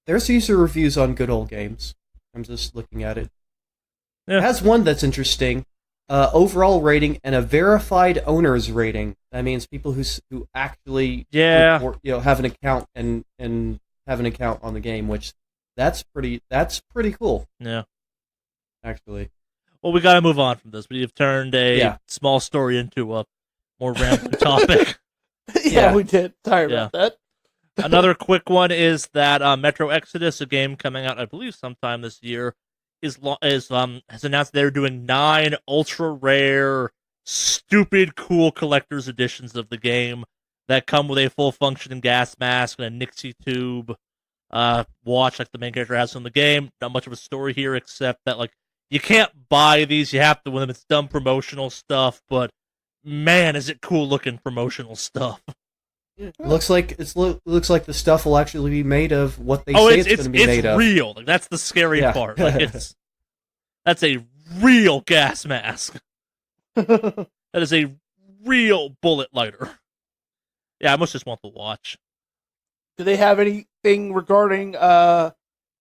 There's user reviews on Good Old Games. I'm just looking at it. Yeah. It has one that's interesting. Overall rating and a verified owner's rating. That means people who actually report, have an account and have an account on the game, which that's pretty cool. Yeah. Actually. Well, we got to move on from this. We've turned a small story into a more random topic. Yeah, we did. Sorry about that. Another quick one is that Metro Exodus, a game coming out, I believe, sometime this year, has announced they're doing 9 ultra rare, stupid cool collector's editions of the game that come with a full functioning gas mask and a Nixie tube watch like the main character has in the game. Not much of a story here, except that like you can't buy these; you have to win them. It's dumb promotional stuff, but man, is it cool looking promotional stuff. Looks like the stuff will actually be made of what they say it's going to be made of. It's real. Like, that's the scary part. Like, that's a real gas mask. That is a real bullet lighter. Yeah, I must just want the watch. Do they have anything regarding a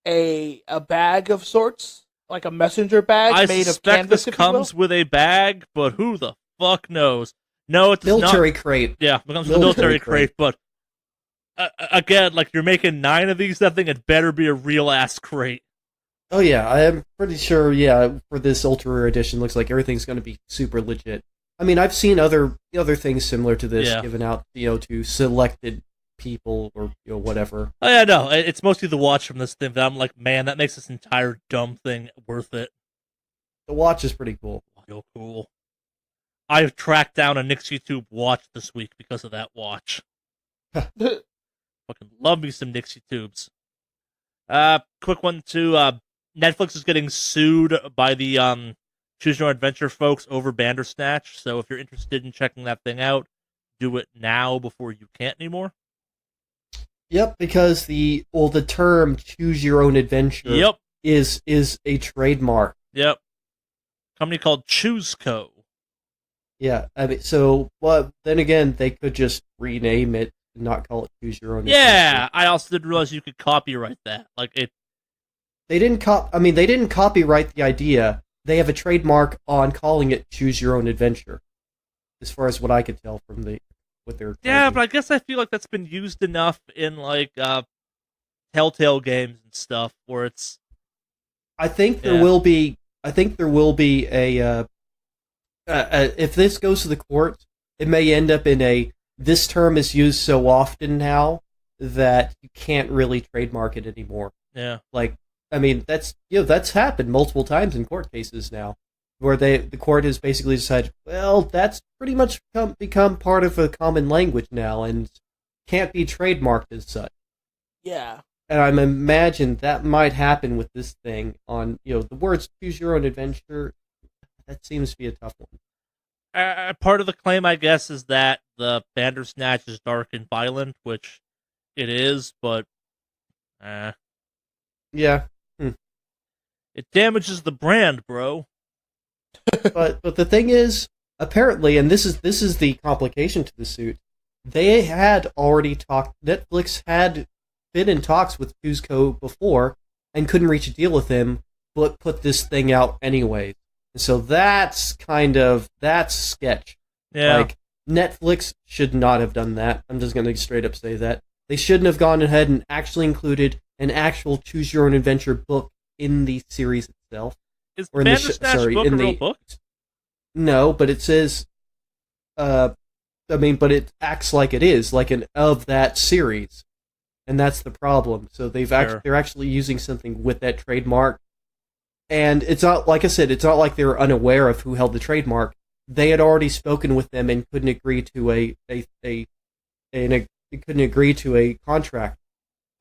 bag of sorts, like a messenger bag made of canvas? I suspect this comes with a bag, but who the fuck knows? No, it's military crate. Yeah, it comes with a military crate, but again, like you're making 9 of these, that thing, it better be a real ass crate. Oh yeah, I am pretty sure. Yeah, for this ultra rare edition, looks like everything's going to be super legit. I mean, I've seen other things similar to this given out, to selected people or whatever. Oh yeah, no, it's mostly the watch from this thing that I'm like, man, that makes this entire dumb thing worth it. The watch is pretty cool. Real cool. I've tracked down a Nixie Tube watch this week because of that watch. Fucking love me some Nixie Tubes. Quick one too. Netflix is getting sued by the Choose Your Own Adventure folks over Bandersnatch. So if you're interested in checking that thing out, do it now before you can't anymore. Yep, because the term "Choose Your Own Adventure" is a trademark. Yep. Company called ChooseCo. Yeah, I mean, then again, they could just rename it and not call it Choose Your Own Adventure. Yeah, I also didn't realize you could copyright that. Like it. They didn't copyright the idea. They have a trademark on calling it Choose Your Own Adventure, as far as what I could tell from what they're. Yeah, but I guess I feel like that's been used enough in like Telltale games and stuff where it's. I think there will be a. If this goes to the court, it may end up in this term is used so often now that you can't really trademark it anymore. Yeah. Like, I mean, that's happened multiple times in court cases now, where the court has basically decided, well, that's pretty much become part of a common language now and can't be trademarked as such. Yeah. And I imagine that might happen with this thing on, the words "Choose Your Own Adventure." That seems to be a tough one. Part of the claim, I guess, is that the Bandersnatch is dark and violent, which it is, but yeah, it damages the brand, bro. but the thing is, apparently, and this is the complication to the suit. They had already talked. Netflix had been in talks with ChooseCo before and couldn't reach a deal with him but put this thing out anyway. So that's sketch. Yeah. Like, Netflix should not have done that. I'm just going to straight up say that. They shouldn't have gone ahead and actually included an actual Choose Your Own Adventure book in the series itself. Is the Bandersnatch book a real book? No, but it says, but it acts like it is, like an of that series. And that's the problem. So they're actually using something with that trademark. And it's not, like I said, it's not like they were unaware of who held the trademark. They had already spoken with them and couldn't agree to a contract.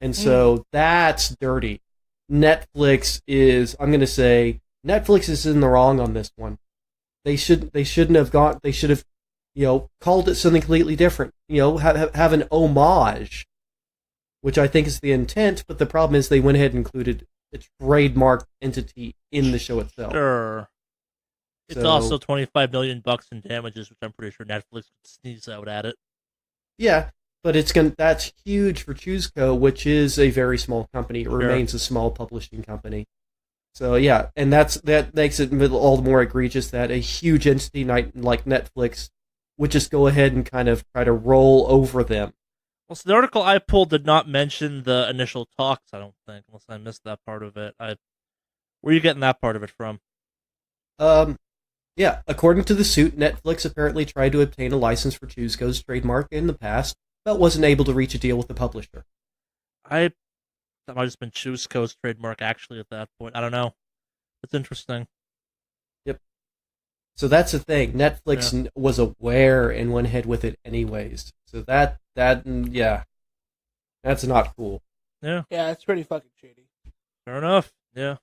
And so that's dirty. Netflix is in the wrong on this one. They should have called it something completely different. Have an homage, which I think is the intent, but the problem is they went ahead and included a trademark entity in the show itself. Sure. It's also $25 million in damages, which I'm pretty sure Netflix would sneeze out at it. Yeah, but that's huge for ChooseCo, which is a very small company. It remains a small publishing company. So yeah, and that makes it all the more egregious that a huge entity like Netflix would just go ahead and kind of try to roll over them. Well, so the article I pulled did not mention the initial talks, I don't think, unless I missed that part of it. Where are you getting that part of it from? Yeah, according to the suit, Netflix apparently tried to obtain a license for ChooseCo's trademark in the past, but wasn't able to reach a deal with the publisher. That might have just been ChooseCo's trademark, actually, at that point. I don't know. It's interesting. Yep. So that's the thing. Netflix was aware and went ahead with it anyways. So that's not cool. Yeah. Yeah, it's pretty fucking shady. Fair enough. Yeah.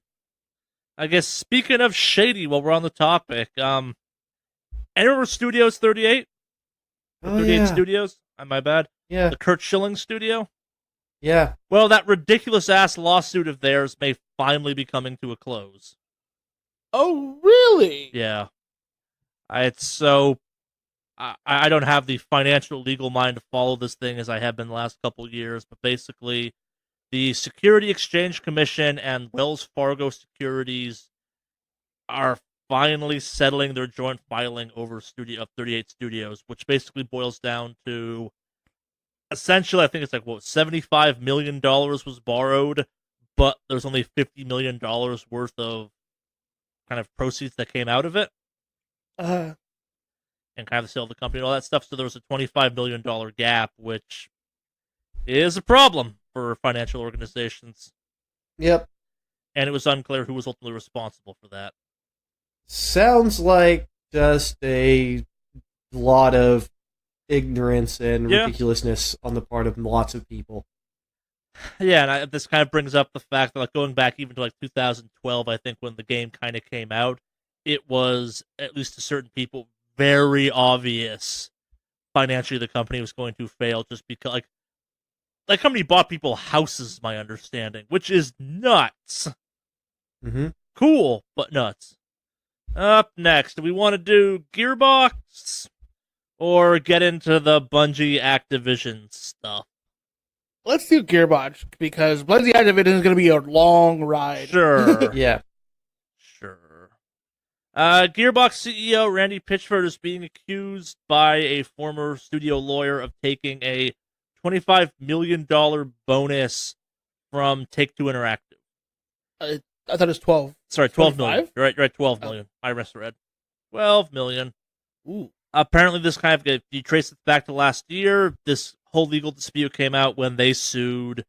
I guess speaking of shady, while we're on the topic, Anywhere Studios 38? 38 Studios? My bad. Yeah. The Kurt Schilling studio? Yeah. Well, that ridiculous-ass lawsuit of theirs may finally be coming to a close. Oh, really? Yeah. I don't have the financial legal mind to follow this thing as I have been the last couple years, but basically, the Security Exchange Commission and Wells Fargo Securities are finally settling their joint filing over 38 Studios, which basically boils down to, essentially, I think it's like, $75 million was borrowed, but there's only $50 million worth of kind of proceeds that came out of it. And kind of the sale of the company and all that stuff, so there was a $25 million gap, which is a problem for financial organizations. Yep. And it was unclear who was ultimately responsible for that. Sounds like just a lot of ignorance and ridiculousness on the part of lots of people. Yeah, and this kind of brings up the fact that, like, going back even to like 2012, I think, when the game kind of came out, it was, at least to certain people, very obvious financially the company was going to fail, just because, like, that company bought people houses, my understanding, which is nuts. Mm-hmm. Cool, but nuts. Up next, do we want to do Gearbox or get into the Bungie Activision stuff? Let's do Gearbox, because Bungie Activision is going to be a long ride. Sure. Yeah. Sure. Gearbox CEO Randy Pitchford is being accused by a former studio lawyer of taking a $25 million bonus from Take-Two Interactive. I thought it was 12. Sorry, 12 million. You're right, 12 million. I misread. 12 million. Ooh. Apparently, this kind of, if you trace it back to last year, this whole legal dispute came out when they sued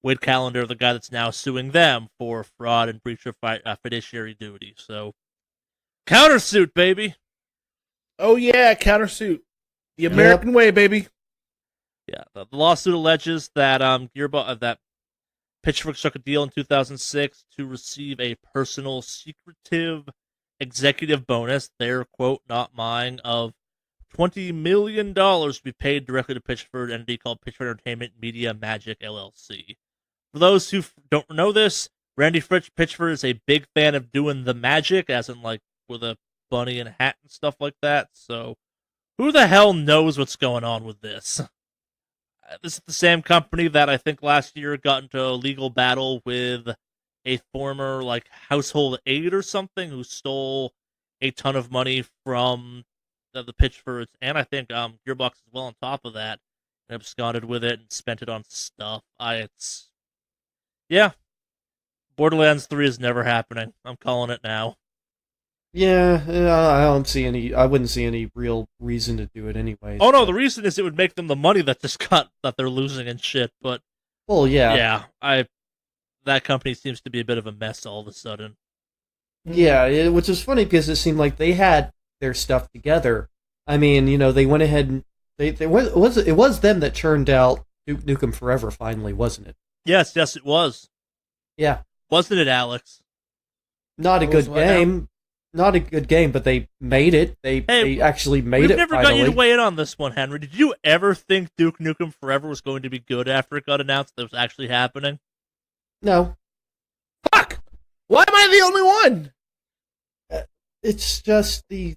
Wade Callender, the guy that's now suing them for fraud and breach of fiduciary duty. So, countersuit, baby. Oh, yeah, countersuit. The American way, baby. Yeah, the lawsuit alleges that that Pitchfork struck a deal in 2006 to receive a personal secretive executive bonus, their quote, not mine, of $20 million to be paid directly to Pitchford, an entity called Pitchford Entertainment Media Magic LLC. For those who don't know this, Randy Pitchford is a big fan of doing the magic, as in like with a bunny and a hat and stuff like that. So who the hell knows what's going on with this? This is the same company that I think last year got into a legal battle with a former like household aide or something who stole a ton of money from the pitch for its, and I think Gearbox as well on top of that, and absconded with it and spent it on stuff. Yeah, Borderlands 3 is never happening. I'm calling it now. Yeah, I wouldn't see any real reason to do it anyways. Oh no, the reason is it would make them the money that they're losing and shit, but well, yeah. That company seems to be a bit of a mess all of a sudden. Yeah, which is funny because it seemed like they had their stuff together. I mean, they went ahead and it was them that churned out Duke Nukem Forever finally, wasn't it? Yes, it was. Yeah. Wasn't it, Alex? Not a good game. Not a good game, but they made it. They actually made it. We've never finally. got you to weigh in on this one, Henry. Did you ever think Duke Nukem Forever was going to be good after it got announced that it was actually happening? No. Fuck! Why am I the only one? It's just the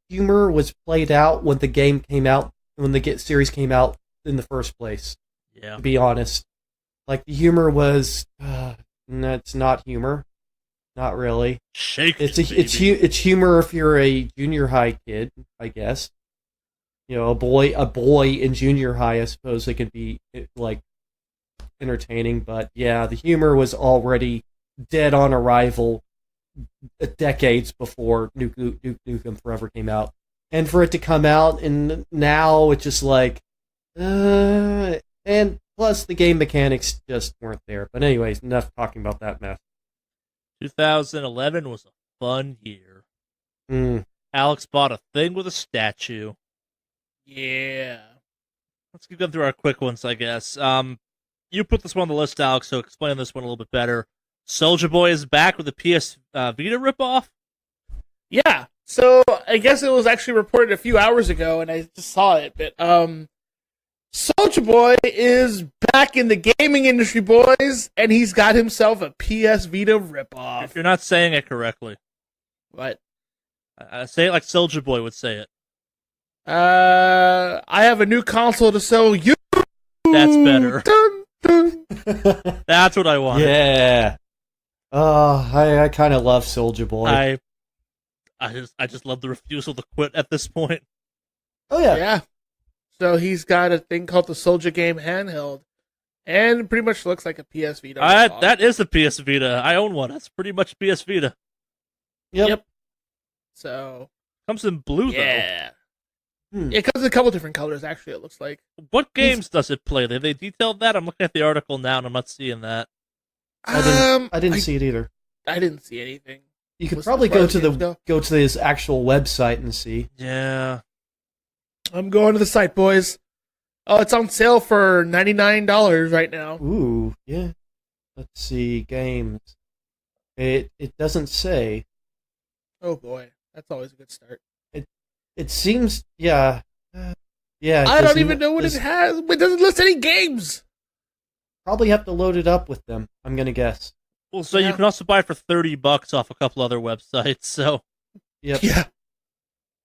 humor was played out when the game came out, when the series came out in the first place. Yeah. To be honest. Like, the humor was... it's not humor. Not really. It's humor if you're a junior high kid, I guess. A boy in junior high, I suppose it can be, like, entertaining. But, yeah, the humor was already dead on arrival decades before Duke Nukem Forever came out. And for it to come out, and now it's just like... and plus, the game mechanics just weren't there. But anyways, enough talking about that mess. 2011 was a fun year. Alex bought a thing with a statue. Yeah. Let's keep going through our quick ones, I guess. You put this one on the list, Alex, so explain this one a little bit better. Soulja Boy is back with a PS Vita ripoff? Yeah. So, I guess it was actually reported a few hours ago, and I just saw it, but, Soulja Boy is back in the gaming industry, boys, and he's got himself a PS Vita ripoff. You're not saying it correctly. What? Say it like Soulja Boy would say it. I have a new console to sell you. That's better. Dun, dun. That's what I want. Yeah. Oh, I kind of love Soulja Boy. I just love the refusal to quit at this point. Oh yeah. Yeah. So he's got a thing called the Soulja Game handheld, and it pretty much looks like a PS Vita. That is a PS Vita. I own one. That's pretty much PS Vita. Yep. So comes in blue though. Yeah. It comes in a couple different colors. Actually, it looks like. What games does it play? Have they detailed that? I'm looking at the article now, and I'm not seeing that. I didn't see it either. I didn't see anything. You could probably go to his actual website and see. Yeah. I'm going to the site, boys. Oh, it's on sale for $99 right now. Ooh, yeah. Let's see, games. It doesn't say. Oh boy, that's always a good start. It seems, yeah. Yeah. I don't even know what it has. It doesn't list any games. Probably have to load it up with them, I'm gonna guess. Well, so you can also buy it for $30 off a couple other websites, so. Yep. Yeah.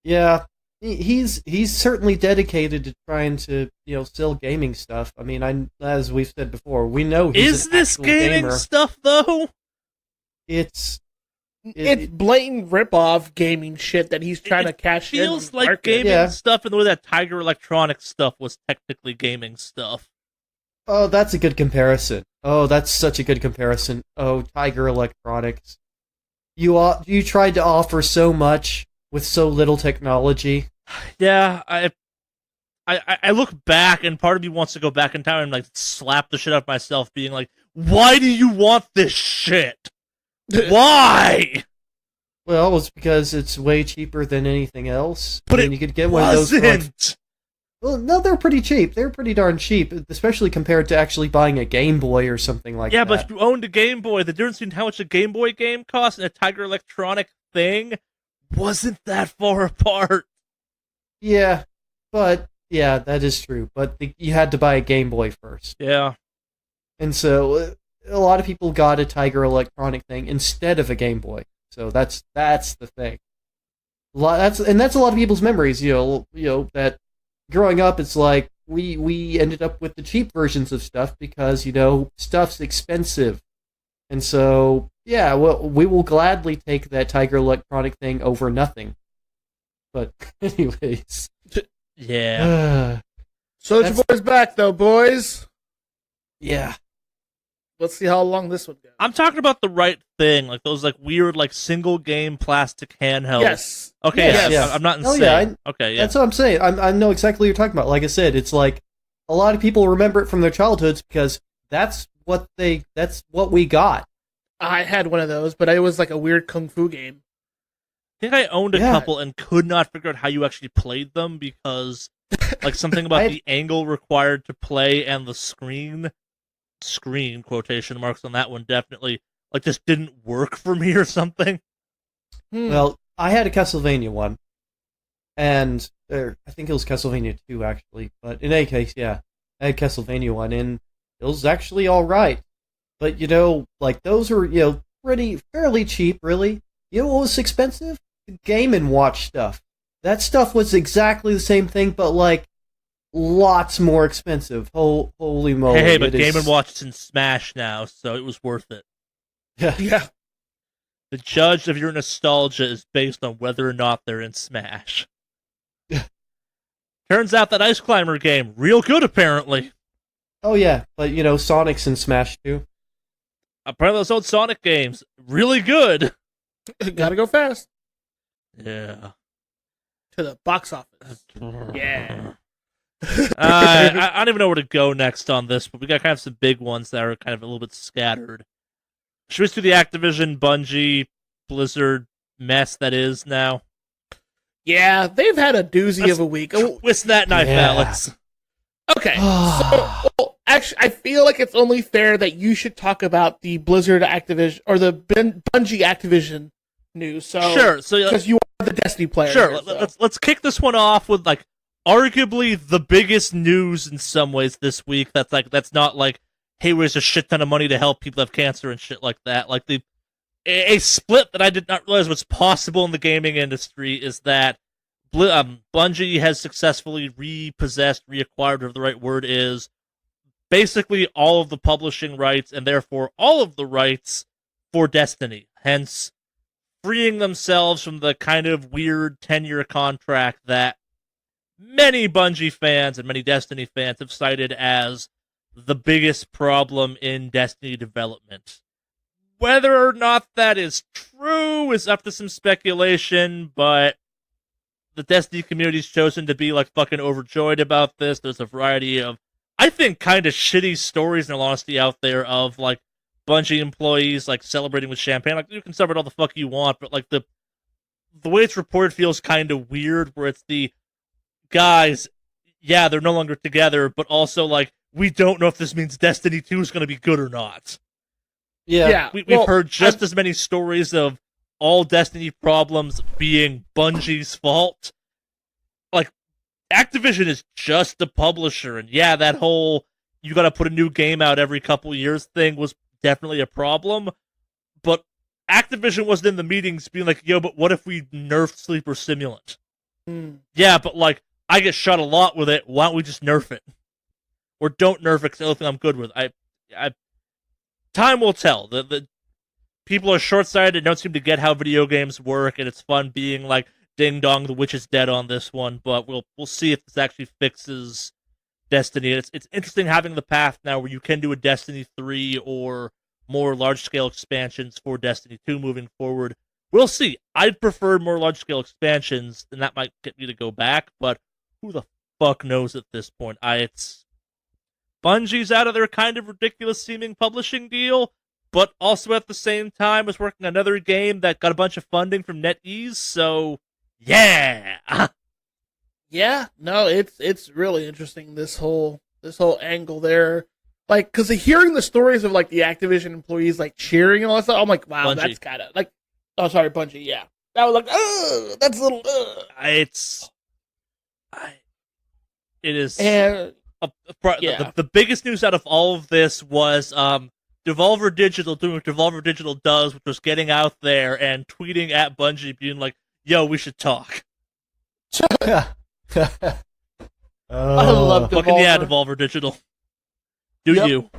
Yeah. He's certainly dedicated to trying to sell gaming stuff. I mean, as we've said before, we know he's Is this gaming gamer. stuff though? It's blatant rip-off gaming shit that he's trying to cash in. It feels like gaming stuff in the way that Tiger Electronics stuff was technically gaming stuff. Oh, that's a good comparison. Oh, that's such a good comparison. Oh, Tiger Electronics. You tried to offer so much with so little technology. Yeah, I look back, and part of me wants to go back in time and like slap the shit out of myself, being like, "Why do you want this shit? Why?" Well, it's because it's way cheaper than anything else. But you could get one of those. Well, no, they're pretty cheap. They're pretty darn cheap, especially compared to actually buying a Game Boy or something like that. Yeah, but if you owned a Game Boy, the difference between how much a Game Boy game costs and a Tiger Electronic thing wasn't that far apart. Yeah, but yeah, that is true. But you had to buy a Game Boy first. Yeah. And so a lot of people got a Tiger Electronic thing instead of a Game Boy. So that's the thing. That's a lot of people's memories. That growing up, it's like we ended up with the cheap versions of stuff because stuff's expensive. And so, yeah, well, we will gladly take that Tiger Electronic thing over nothing. But anyways, Yeah. Soldier Boy's back though, boys. Yeah. Let's see how long this one goes. I'm talking about the right thing, like those like weird like single game plastic handhelds. Yes. Okay. Yes. Yeah. I'm not insane. Yeah, okay. Yeah. That's what I'm saying. I know exactly what you're talking about. Like I said, it's like a lot of people remember it from their childhoods because that's what we got. I had one of those, but it was like a weird kung fu game. I think I owned a couple and could not figure out how you actually played them because like something about the angle required to play and the screen quotation marks on that one definitely like just didn't work for me or something. Well, I had a Castlevania one, and I think it was Castlevania 2 actually, but in any case, yeah, I had Castlevania one, and it was actually all right. But like those are fairly cheap, really. You know what was expensive? The Game & Watch stuff. That stuff was exactly the same thing, but like lots more expensive. Holy moly! Hey, but Game & Watch is in Smash now, so it was worth it. Yeah. The judge of your nostalgia is based on whether or not they're in Smash. Turns out that Ice Climber game, real good apparently. Oh yeah, but Sonic's in Smash too. Apparently those old Sonic games, really good. Gotta go fast. Yeah. To the box office. Yeah. I don't even know where to go next on this, but we got kind of some big ones that are kind of a little bit scattered. Should we just do the Activision, Bungie, Blizzard mess that is now? Yeah, they've had a doozy of a week. Twist that knife, Alex. Okay, so actually, I feel like it's only fair that you should talk about the Blizzard Activision or the Bungie Activision news. So sure, so because you are the Destiny player. Sure, here, so. let's kick this one off with like arguably the biggest news in some ways this week. That's not like, hey, there's a shit ton of money to help people have cancer and shit like that. Like a split that I did not realize was possible in the industry is that Bungie has successfully reacquired, whatever the right word is, basically all of the publishing rights and therefore all of the rights for Destiny. Hence, freeing themselves from the kind of weird 10-year contract that many Bungie fans and many Destiny fans have cited as the biggest problem in Destiny development. Whether or not that is true is up to some speculation, but the Destiny community's chosen to be like fucking overjoyed about this. There's a variety of, I think, kind of shitty stories in all honesty out there of like Bungie employees like celebrating with champagne. Like, you can celebrate all the fuck you want, but like the way it's reported feels kind of weird, where it's the guys, yeah, they're no longer together, but also like, we don't know if this means Destiny 2 is going to be good or not. Yeah. We've heard just as many stories of all Destiny problems being Bungie's fault. Like, Activision is just a publisher, and yeah, that whole you gotta put a new game out every couple years thing was definitely a problem, but Activision wasn't in the meetings being like, yo, but what if we nerfed Sleeper Simulant? Yeah, but like, I get shot a lot with it, why don't we just nerf it? Or don't nerf it, because the only thing I'm good with. Time will tell. The people are short-sighted and don't seem to get how video games work, and it's fun being like, ding dong, the witch is dead on this one, but we'll see if this actually fixes Destiny. It's interesting having the path now where you can do a Destiny 3 or more large-scale expansions for Destiny 2 moving forward. We'll see. I'd prefer more large-scale expansions, and that might get me to go back, but who the fuck knows at this point? Bungie's out of their kind of ridiculous-seeming publishing deal, but also at the same time was working on another game that got a bunch of funding from NetEase, so yeah. Yeah, no, it's really interesting, this whole angle there. Like, because hearing the stories of like the Activision employees like cheering and all that stuff, I'm like, wow, Bungie. That's kind of like, oh, sorry, Bungie, yeah, that was like, that's a little. It is. And the biggest news out of all of this was Devolver Digital doing what Devolver Digital does, which was getting out there and tweeting at Bungie, being like, "Yo, we should talk." I love Devolver. Fucking yeah, Devolver Digital. Do you?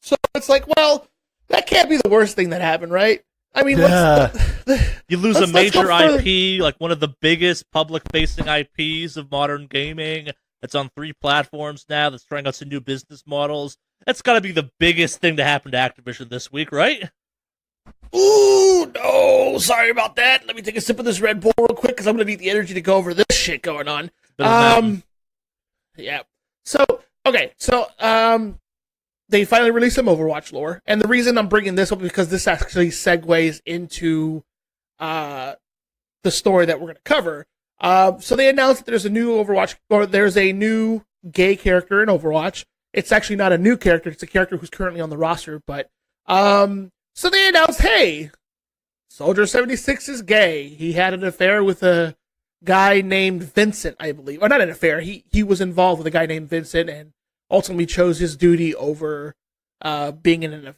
So it's like, well, that can't be the worst thing that happened, right? I mean, you lose a let's major go further. IP, like one of the biggest public-facing IPs of modern gaming. That's on 3 platforms now. That's trying out some new business models. That's got to be the biggest thing to happen to Activision this week, right? Ooh, no, sorry about that. Let me take a sip of this Red Bull real quick because I'm gonna need the energy to go over this shit going on. Yeah. So they finally released some Overwatch lore, and the reason I'm bringing this up is because this actually segues into the story that we're gonna cover. So they announced that there's a new Overwatch, or there's a new gay character in Overwatch. It's actually not a new character; it's a character who's currently on the roster. But so they announced, hey, Soldier 76 is gay. He had an affair with a guy named Vincent, I believe. Or not an affair. He was involved with a guy named Vincent and ultimately chose his duty over being in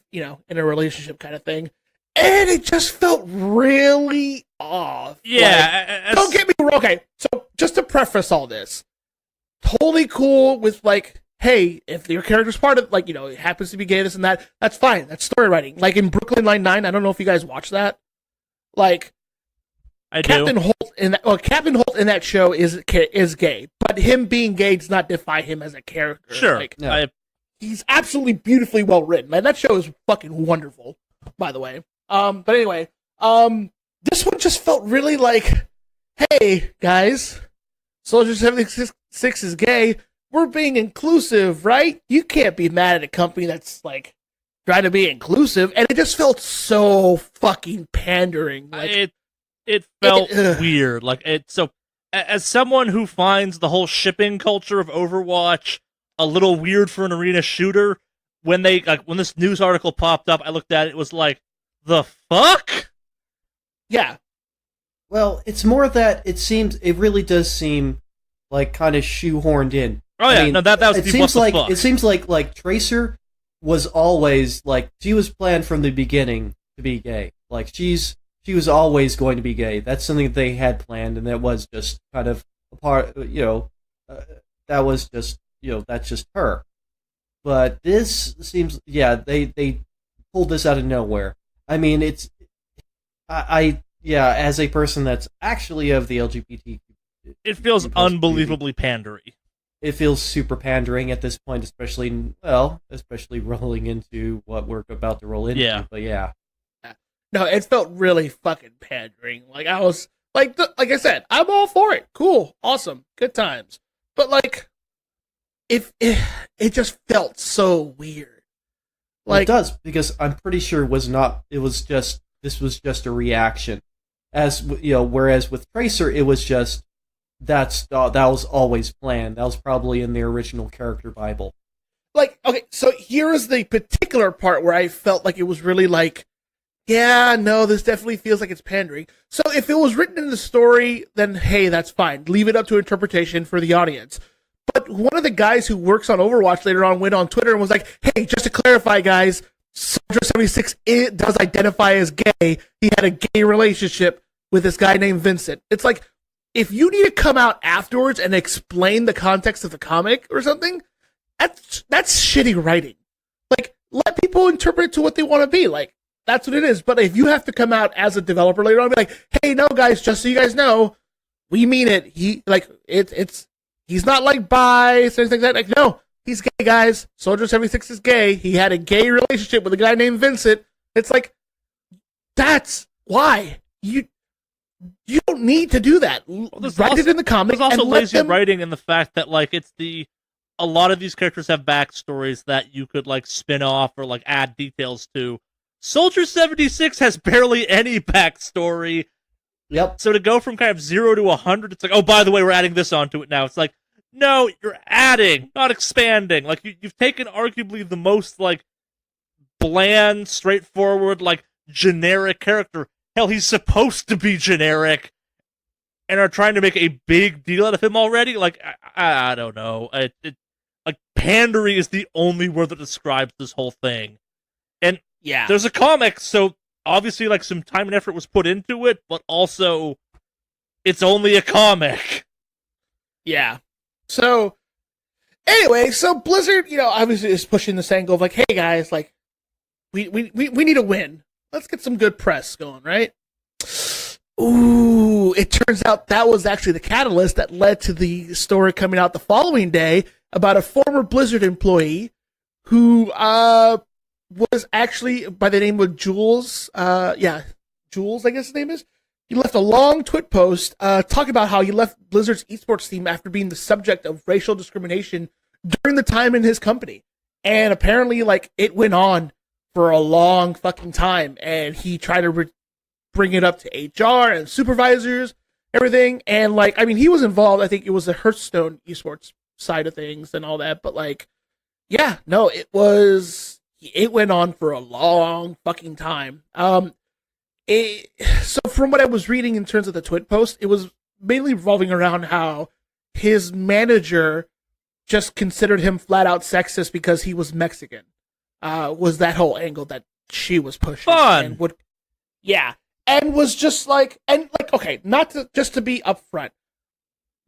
a relationship kind of thing. And it just felt really off. Yeah. Like, don't get me wrong. Okay, so just to preface all this, totally cool with like, hey, if your character's part of, like, it happens to be gay, this and that, that's fine. That's story writing. Like in Brooklyn Nine-Nine, I don't know if you guys watch that. Like, I Captain do. Holt Captain Holt in that show is gay, but him being gay does not define him as a character. Sure. Like, Yeah. he's absolutely beautifully well written. Man, that show is fucking wonderful, by the way. But anyway, this one just felt really like, hey, guys, Soldier 76 is gay. We're being inclusive, right? You can't be mad at a company that's, like, trying to be inclusive. And it just felt so fucking pandering. Like, It felt weird. Like, so, as someone who finds the whole shipping culture of Overwatch a little weird for an arena shooter, when this news article popped up, I looked at it, it was like, the fuck? Yeah. Well, it's more that it really does seem like kind of shoehorned in. Oh yeah, no, that was it the seems what the like fuck. it seems like Tracer was always like, she was planned from the beginning to be gay. Like she was always going to be gay. That's something that they had planned, and that was just kind of a part. That was just that's just her. But this seems, they pulled this out of nowhere. I mean, it's as a person that's actually of the LGBT, it feels unbelievably pandery. It feels super pandering at this point, especially rolling into what we're about to roll into. Yeah. But yeah. No, it felt really fucking pandering. Like, I was, like I said, I'm all for it. Cool. Awesome. Good times. But, like, it just felt so weird. Well, it does, because I'm pretty sure this was just a reaction. As whereas with Tracer, it was just, that was always planned. That was probably in the original character Bible. Like, okay, so here is the particular part where I felt like it was really like, yeah, no, this definitely feels like it's pandering. So if it was written in the story, then hey, that's fine. Leave it up to interpretation for the audience. But one of the guys who works on Overwatch later on went on Twitter and was like, hey, just to clarify, guys, Soldier 76 does identify as gay. He had a gay relationship with this guy named Vincent. It's like, if you need to come out afterwards and explain the context of the comic or something, that's shitty writing. Like, let people interpret it to what they want to be. Like, that's what it is. But if you have to come out as a developer later on and be like, hey, no, guys, just so you guys know, we mean it. He's not like bi, anything like that. Like, no, he's gay, guys. Soldier 76 is gay. He had a gay relationship with a guy named Vincent. It's like, that's why you don't need to do that. Write it in the comic. There's also and lazy writing in the fact that, like, a lot of these characters have backstories that you could, like, spin off or, like, add details to. Soldier 76 has barely any backstory. Yep. So to go from kind of 0 to 100, it's like, oh, by the way, we're adding this onto it now. It's like, no, you're adding, not expanding. Like, you've taken arguably the most, like, bland, straightforward, like, generic character. Hell, he's supposed to be generic, and are trying to make a big deal out of him already? Like, I don't know. Like, pandering is the only word that describes this whole thing. And Yeah. there's a comic, so obviously, like, some time and effort was put into it, but also, it's only a comic. Yeah. So, anyway, so Blizzard, obviously is pushing this angle of like, hey guys, like, we need a win. Let's get some good press going, right? Ooh, it turns out that was actually the catalyst that led to the story coming out the following day about a former Blizzard employee who was actually by the name of Jules. Jules, I guess his name is. He left a long tweet post talking about how he left Blizzard's esports team after being the subject of racial discrimination during the time in his company. And apparently, like, it went on for a long fucking time, and he tried to bring it up to HR and supervisors, everything. And, like, I mean, he was involved. I think it was the Hearthstone esports side of things and all that. But, like, yeah, no, it went on for a long fucking time. So from what I was reading in terms of the tweet post, it was mainly revolving around how his manager just considered him flat out sexist because he was Mexican. Was that whole angle that she was pushing? Fun. And was just like, okay, just to be upfront,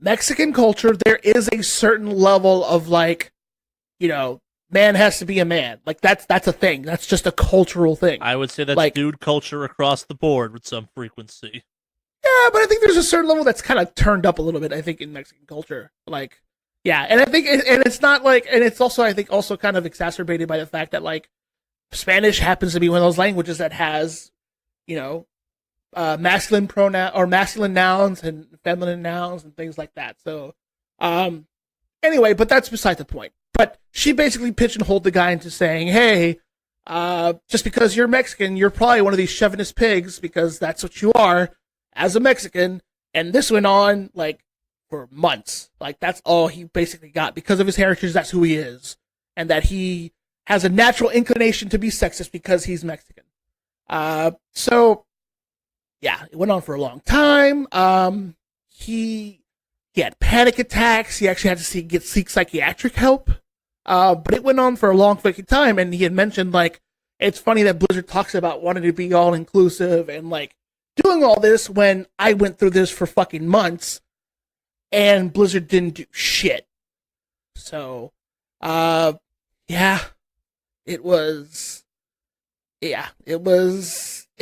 Mexican culture, there is a certain level of, like, you know, man has to be a man. Like, that's a thing. That's just a cultural thing. I would say that's like, dude culture across the board with some frequency. Yeah, but I think there's a certain level that's kind of turned up a little bit, I think, in Mexican culture. Like, yeah, and I think, and it's not like, and it's also, I think, also kind of exacerbated by the fact that, like, Spanish happens to be one of those languages that has, you know, masculine pronoun or masculine nouns and feminine nouns and things like that. So, anyway, but that's beside the point. But she basically pigeonholed the guy into saying, hey, just because you're Mexican, you're probably one of these chauvinist pigs because that's what you are as a Mexican. And this went on, like, for months. Like, that's all he basically got. Because of his heritage, that's who he is. And that he has a natural inclination to be sexist because he's Mexican. So, yeah, it went on for a long time. He had panic attacks. He actually had to seek psychiatric help. But it went on for a long fucking time, and he had mentioned, like, it's funny that Blizzard talks about wanting to be all-inclusive and, like, doing all this when I went through this for fucking months, and Blizzard didn't do shit. So, yeah, it was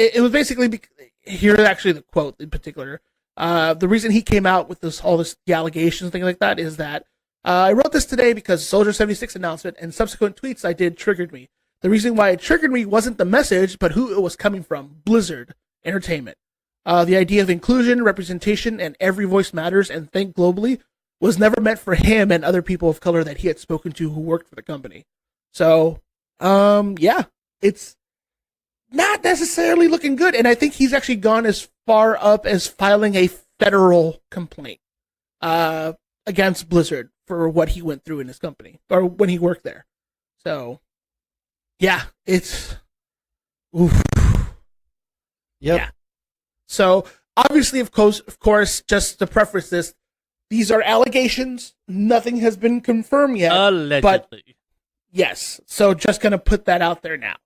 basically, here's actually the quote in particular. The reason he came out with the allegations, things like that, is that I wrote this today because Soldier 76 announcement and subsequent tweets I did triggered me. The reason why it triggered me wasn't the message, but who it was coming from. Blizzard Entertainment. The idea of inclusion, representation, and every voice matters and think globally was never meant for him and other people of color that he had spoken to who worked for the company. So, yeah, it's not necessarily looking good. And I think he's actually gone as far up as filing a federal complaint against Blizzard for what he went through in his company or when he worked there. So, yeah, it's oof. Yep. Yeah. So, obviously, of course, just to preface this, these are allegations. Nothing has been confirmed yet. Allegedly. But yes. So, just going to put that out there now.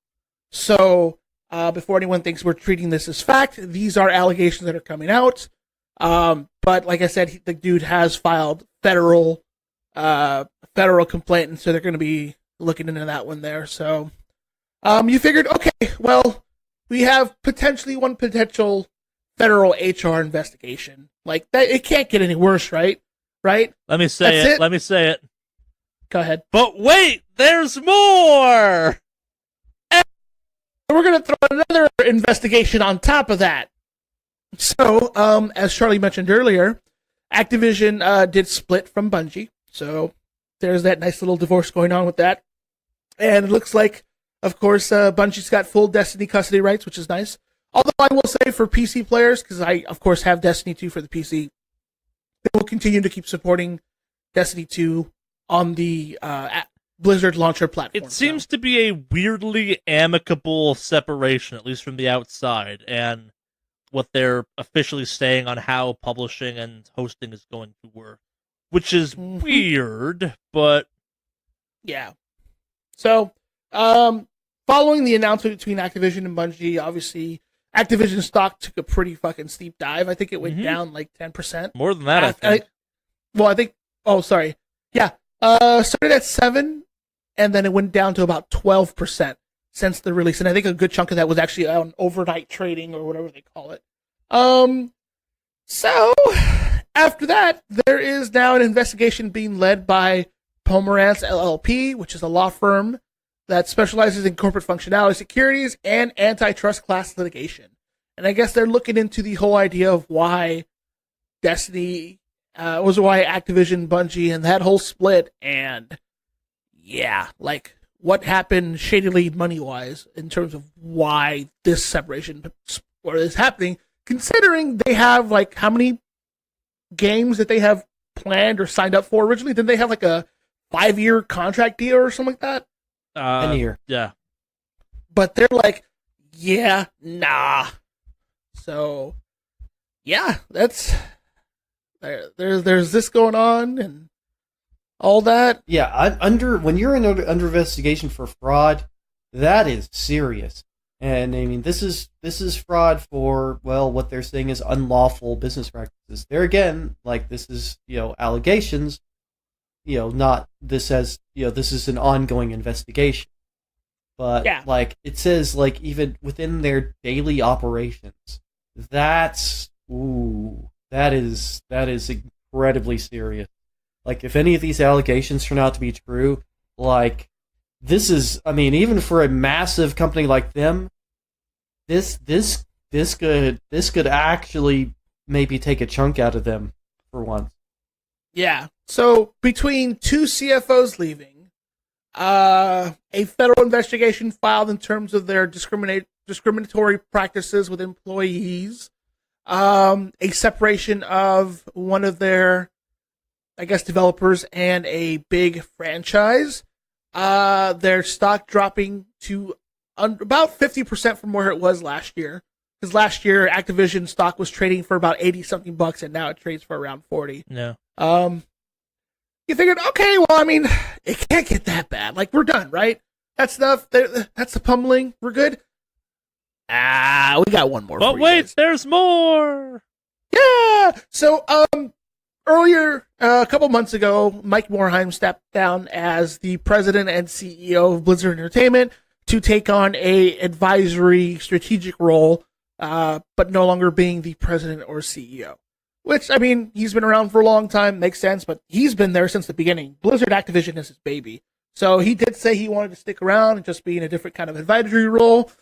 So, before anyone thinks we're treating this as fact, these are allegations that are coming out. But like I said, the dude has filed federal complaint, and so they're going to be looking into that one there. So, you figured, okay, well, we have potentially one potential federal HR investigation. Like that, it can't get any worse, right? Right? Let me say it. Let me say it. Go ahead. But wait, there's more! And we're going to throw another investigation on top of that. So, as Charlie mentioned earlier, Activision did split from Bungie. So, there's that nice little divorce going on with that. And it looks like, of course, Bungie's got full Destiny custody rights, which is nice. Although I will say for PC players, because I, of course, have Destiny 2 for the PC, they will continue to keep supporting Destiny 2 on the Blizzard launcher platform. It seems to be a weirdly amicable separation, at least from the outside, and what they're officially saying on how publishing and hosting is going to work, which is weird, but yeah. So, following the announcement between Activision and Bungie, obviously Activision stock took a pretty fucking steep dive. I think it went down like 10%. More than that, I think. Yeah. Started at 7, and then it went down to about 12%. since the release, and I think a good chunk of that was actually on overnight trading or whatever they call it. So after that, there is now an investigation being led by Pomerantz LLP, which is a law firm that specializes in corporate functionality securities and antitrust class litigation. And I guess they're looking into the whole idea of why Destiny was why Activision, Bungie, and that whole split, and yeah, like what happened shadily money-wise in terms of why this separation or is happening, considering they have like how many games that they have planned or signed up for originally? Didn't they have like a 5-year contract deal or something like that? 10 year. Yeah. But they're like, yeah, nah. So, yeah, that's there's this going on and all that. Yeah, when you're under investigation for fraud, that is serious. And I mean, this is fraud for, well, what they're saying is unlawful business practices. There again, like this is, allegations, not this as, this is an ongoing investigation. But yeah, like it says, like even within their daily operations, that is incredibly serious. Like if any of these allegations turn out to be true, like this is, I mean, even for a massive company like them, this could actually maybe take a chunk out of them for once. Yeah. So between two CFOs leaving, a federal investigation filed in terms of their discriminatory practices with employees, a separation of one of their, I guess, developers and a big franchise, their stock dropping to about 50% from where it was last year. Because last year, Activision stock was trading for about 80-something bucks, and now it trades for around 40. Yeah. You figured, okay, well, I mean, it can't get that bad. Like, we're done, right? That's enough. That's the pummeling. We're good. We got one more. But wait, there's more. Yeah. So, earlier, a couple months ago, Mike Morhaime stepped down as the president and CEO of Blizzard Entertainment to take on a advisory strategic role, but no longer being the president or CEO. Which, I mean, he's been around for a long time, makes sense, but he's been there since the beginning. Blizzard Activision is his baby. So he did say he wanted to stick around and just be in a different kind of advisory role.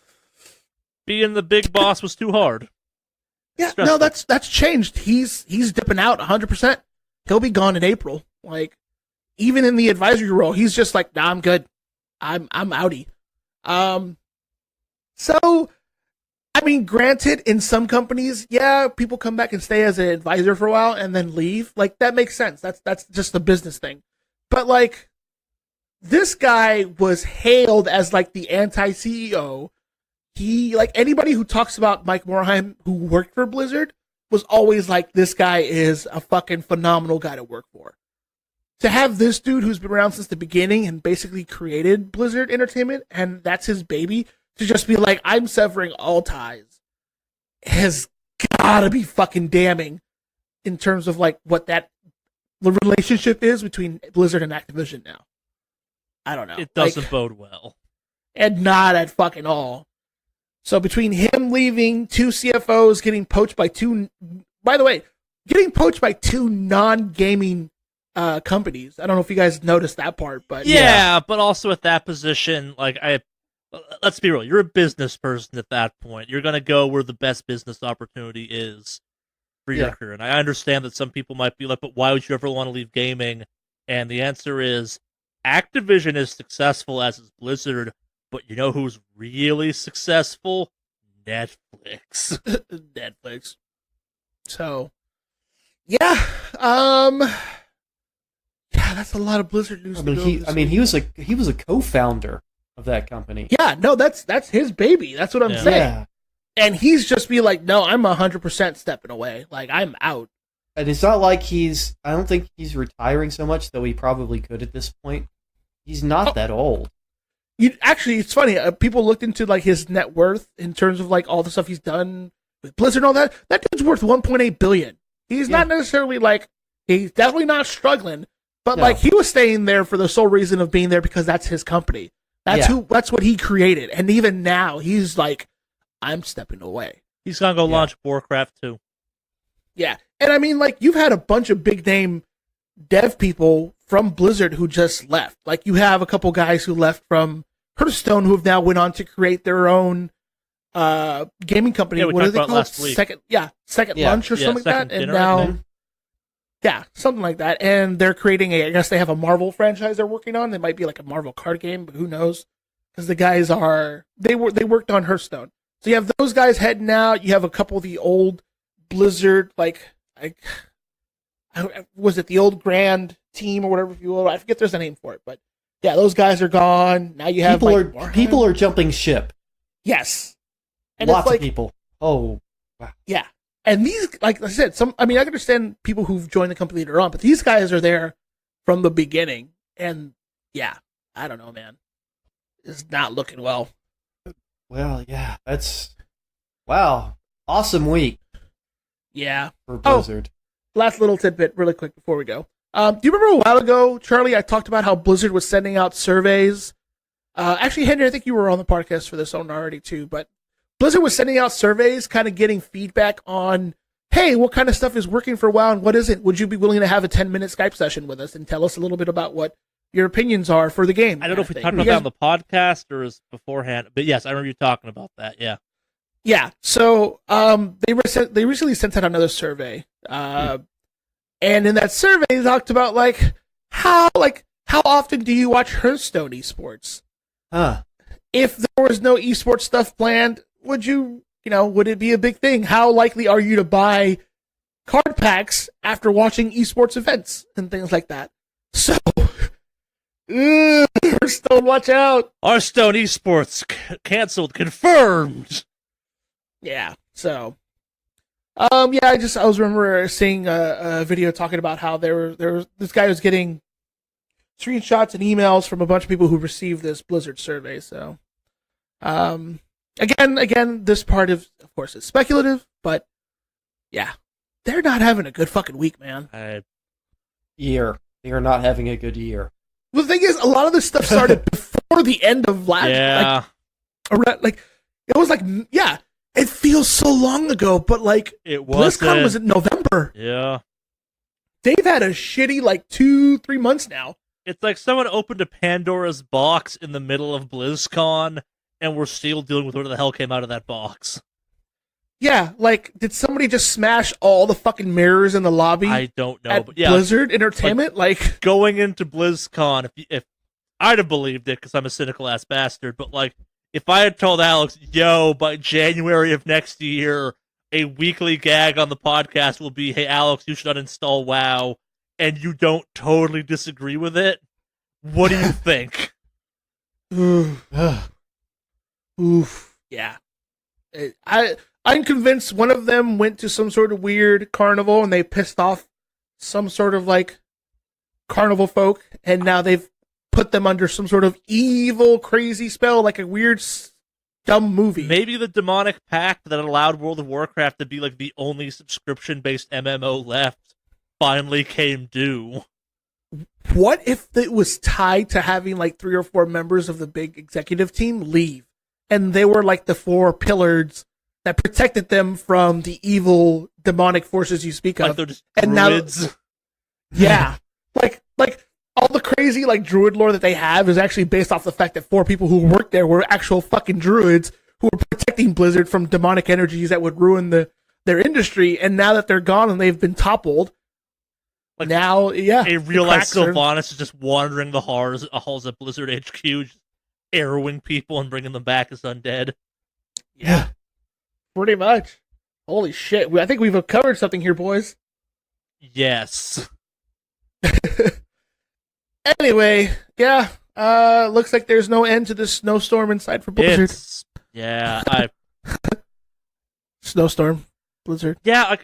Being the big boss was too hard. Yeah, no, that's changed. He's dipping out 100%. He'll be gone in April. Like, even in the advisory role, he's just like, nah, I'm good. I'm outie. So, I mean, granted, in some companies, yeah, people come back and stay as an advisor for a while and then leave. Like, that makes sense. That's just a business thing. But, like, this guy was hailed as, like, the anti-CEO. He, like, anybody who talks about Mike Morhaime who worked for Blizzard was always like, this guy is a fucking phenomenal guy to work for. To have this dude who's been around since the beginning and basically created Blizzard Entertainment, and that's his baby, to just be like, I'm severing all ties, has gotta be fucking damning in terms of, like, what that the relationship is between Blizzard and Activision now. I don't know. It doesn't bode well. And not at fucking all. So between him leaving, two CFOs getting poached by two non-gaming companies. I don't know if you guys noticed that part, but yeah, but also at that position, like, let's be real, you're a business person at that point. You're gonna go where the best business opportunity is for your career. And I understand that some people might be like, but why would you ever want to leave gaming? And the answer is, Activision is successful as is Blizzard, but you know who's really successful? Netflix. Netflix. So, yeah, yeah, that's a lot of Blizzard news. He was a co-founder of that company. Yeah, no, that's his baby. That's what I'm saying. Yeah. And he's just be like, no, I'm 100% stepping away. Like, I'm out. And it's not like I don't think he's retiring so much, though he probably could at this point. He's not that old. Actually, it's funny. People looked into, like, his net worth in terms of, like, all the stuff he's done with Blizzard and all that. That dude's worth $1.8 billion. He's not necessarily, like, he's definitely not struggling, but, like, he was staying there for the sole reason of being there because that's his company. That's what he created. And even now, he's like, I'm stepping away. He's gonna go launch Warcraft 2. Yeah. And I mean, like, you've had a bunch of big name dev people from Blizzard who just left. Like, you have a couple guys who left from Hearthstone who have now went on to create their own gaming company. We what are talked they about called? last week. Second Lunch or something like that. And Dinner, now, yeah, something like that. And they're creating I guess they have a Marvel franchise they're working on. They might be like a Marvel card game, but who knows? Because the guys they worked on Hearthstone. So you have those guys heading out. You have a couple of the old Blizzard, was it the old Grand team or whatever you will? I forget there's a name for it, but yeah, those guys are gone. Now you have people are jumping ship. Yes, and lots of people. Oh, wow. Yeah, and these, like I said, I can understand people who've joined the company later on, but these guys are there from the beginning, and yeah, I don't know, man, it's not looking well. Well, yeah, wow, awesome week. Yeah, for Blizzard. Last little tidbit, really quick before we go. Do you remember a while ago, Charlie, I talked about how Blizzard was sending out surveys? Actually, Henry, I think you were on the podcast for this one already too, but Blizzard was sending out surveys, kind of getting feedback on, hey, what kind of stuff is working for WoW and what isn't? Would you be willing to have a 10-minute Skype session with us and tell us a little bit about what your opinions are for the game? I don't know if we talked about that on the podcast or is beforehand, but yes, I remember you talking about that, yeah. Yeah, so they recently sent out another survey, and in that survey they talked about how often do you watch Hearthstone esports? If there was no esports stuff planned, would it be a big thing? How likely are you to buy card packs after watching esports events and things like that? So, Hearthstone, watch out! Hearthstone esports canceled, confirmed. Yeah, so, I was remember seeing a video talking about how this guy was getting screenshots and emails from a bunch of people who received this Blizzard survey. So, again, this part of course is speculative, but yeah, they're not having a good fucking week, man. They are not having a good year. Well, the thing is, a lot of this stuff started before the end of last. Yeah, it feels so long ago, but it was. BlizzCon was in November. Yeah, they've had a shitty 2-3 months now. It's like someone opened a Pandora's box in the middle of BlizzCon, and we're still dealing with what the hell came out of that box. Yeah, did somebody just smash all the fucking mirrors in the lobby? I don't know, but yeah, Blizzard Entertainment, going into BlizzCon, if I'd have believed it because I'm a cynical ass bastard, but if I had told Alex, yo, by January of next year, a weekly gag on the podcast will be, hey, Alex, you should uninstall WoW, and you don't totally disagree with it, what do you think? Oof. Yeah. I'm convinced one of them went to some sort of weird carnival and they pissed off some sort of carnival folk, and now they've put them under some sort of evil, crazy spell, like a weird, dumb movie. Maybe the demonic pact that allowed World of Warcraft to be the only subscription-based MMO left finally came due. What if it was tied to having 3 or 4 members of the big executive team leave, and they were the 4 pillars that protected them from the evil demonic forces you speak of? They're just and druids. Now, yeah, all the crazy druid lore that they have is actually based off the fact that 4 people who worked there were actual fucking druids who were protecting Blizzard from demonic energies that would ruin their industry. And now that they're gone and they've been toppled, now, yeah, a real life Sylvanas is just wandering the halls at Blizzard HQ, just arrowing people and bringing them back as undead. Yeah, pretty much. Holy shit! I think we've covered something here, boys. Yes. Anyway, yeah. Looks like there's no end to this snowstorm inside for Blizzard. Snowstorm, Blizzard. Yeah,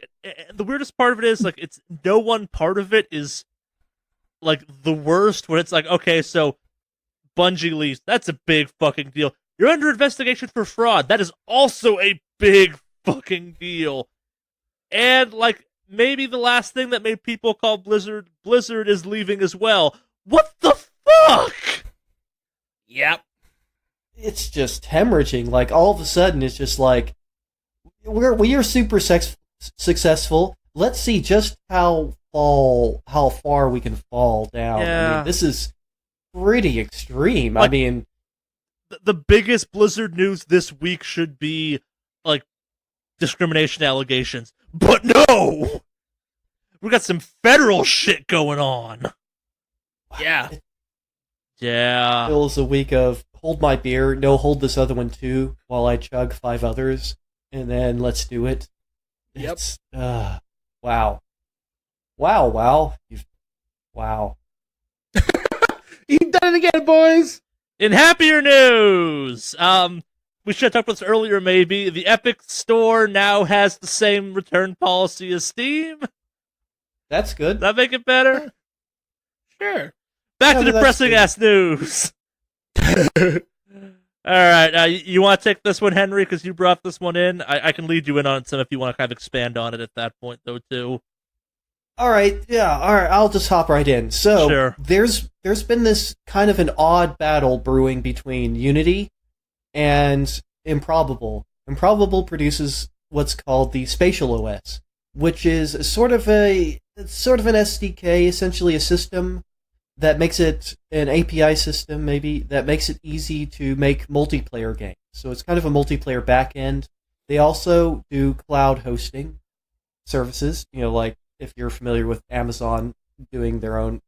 the weirdest part of it is it's no one part of it is the worst. When it's okay, so Bungie leaves. That's a big fucking deal. You're under investigation for fraud. That is also a big fucking deal. And maybe the last thing that made people call Blizzard is leaving as well. What the fuck? Yep. it's just hemorrhaging. Like, all of a sudden, it's just like, we are super successful. Let's see just how far we can fall down. Yeah. I mean, this is pretty extreme. Like, I mean, the biggest Blizzard news this week should be like discrimination allegations, but no, we got some federal shit going on. Yeah. Yeah. it was a week of hold my beer, no, hold this other one too, while I chug 5 others, and then let's do it. Yep. It's, wow. Wow. Wow. You've done it again, boys. In happier news, we should have talked about this earlier. Maybe the Epic Store now has the same return policy as Steam. That's good. Does that make it better? Sure. Back Yeah, to but that's depressing good. ass news. All right, you want to take this one, Henry, because you brought this one in. I can lead you in on some if you want to kind of expand on it at that point, though, too. All right, I'll just hop right in. So, Sure. there's been this kind of an odd battle brewing between Unity and Improbable. Improbable produces what's called the Spatial OS, which is sort of an SDK, essentially a system that makes it an API system, maybe, that makes it easy to make multiplayer games. So it's kind of a multiplayer backend. They also do cloud hosting services, like if you're familiar with Amazon having their own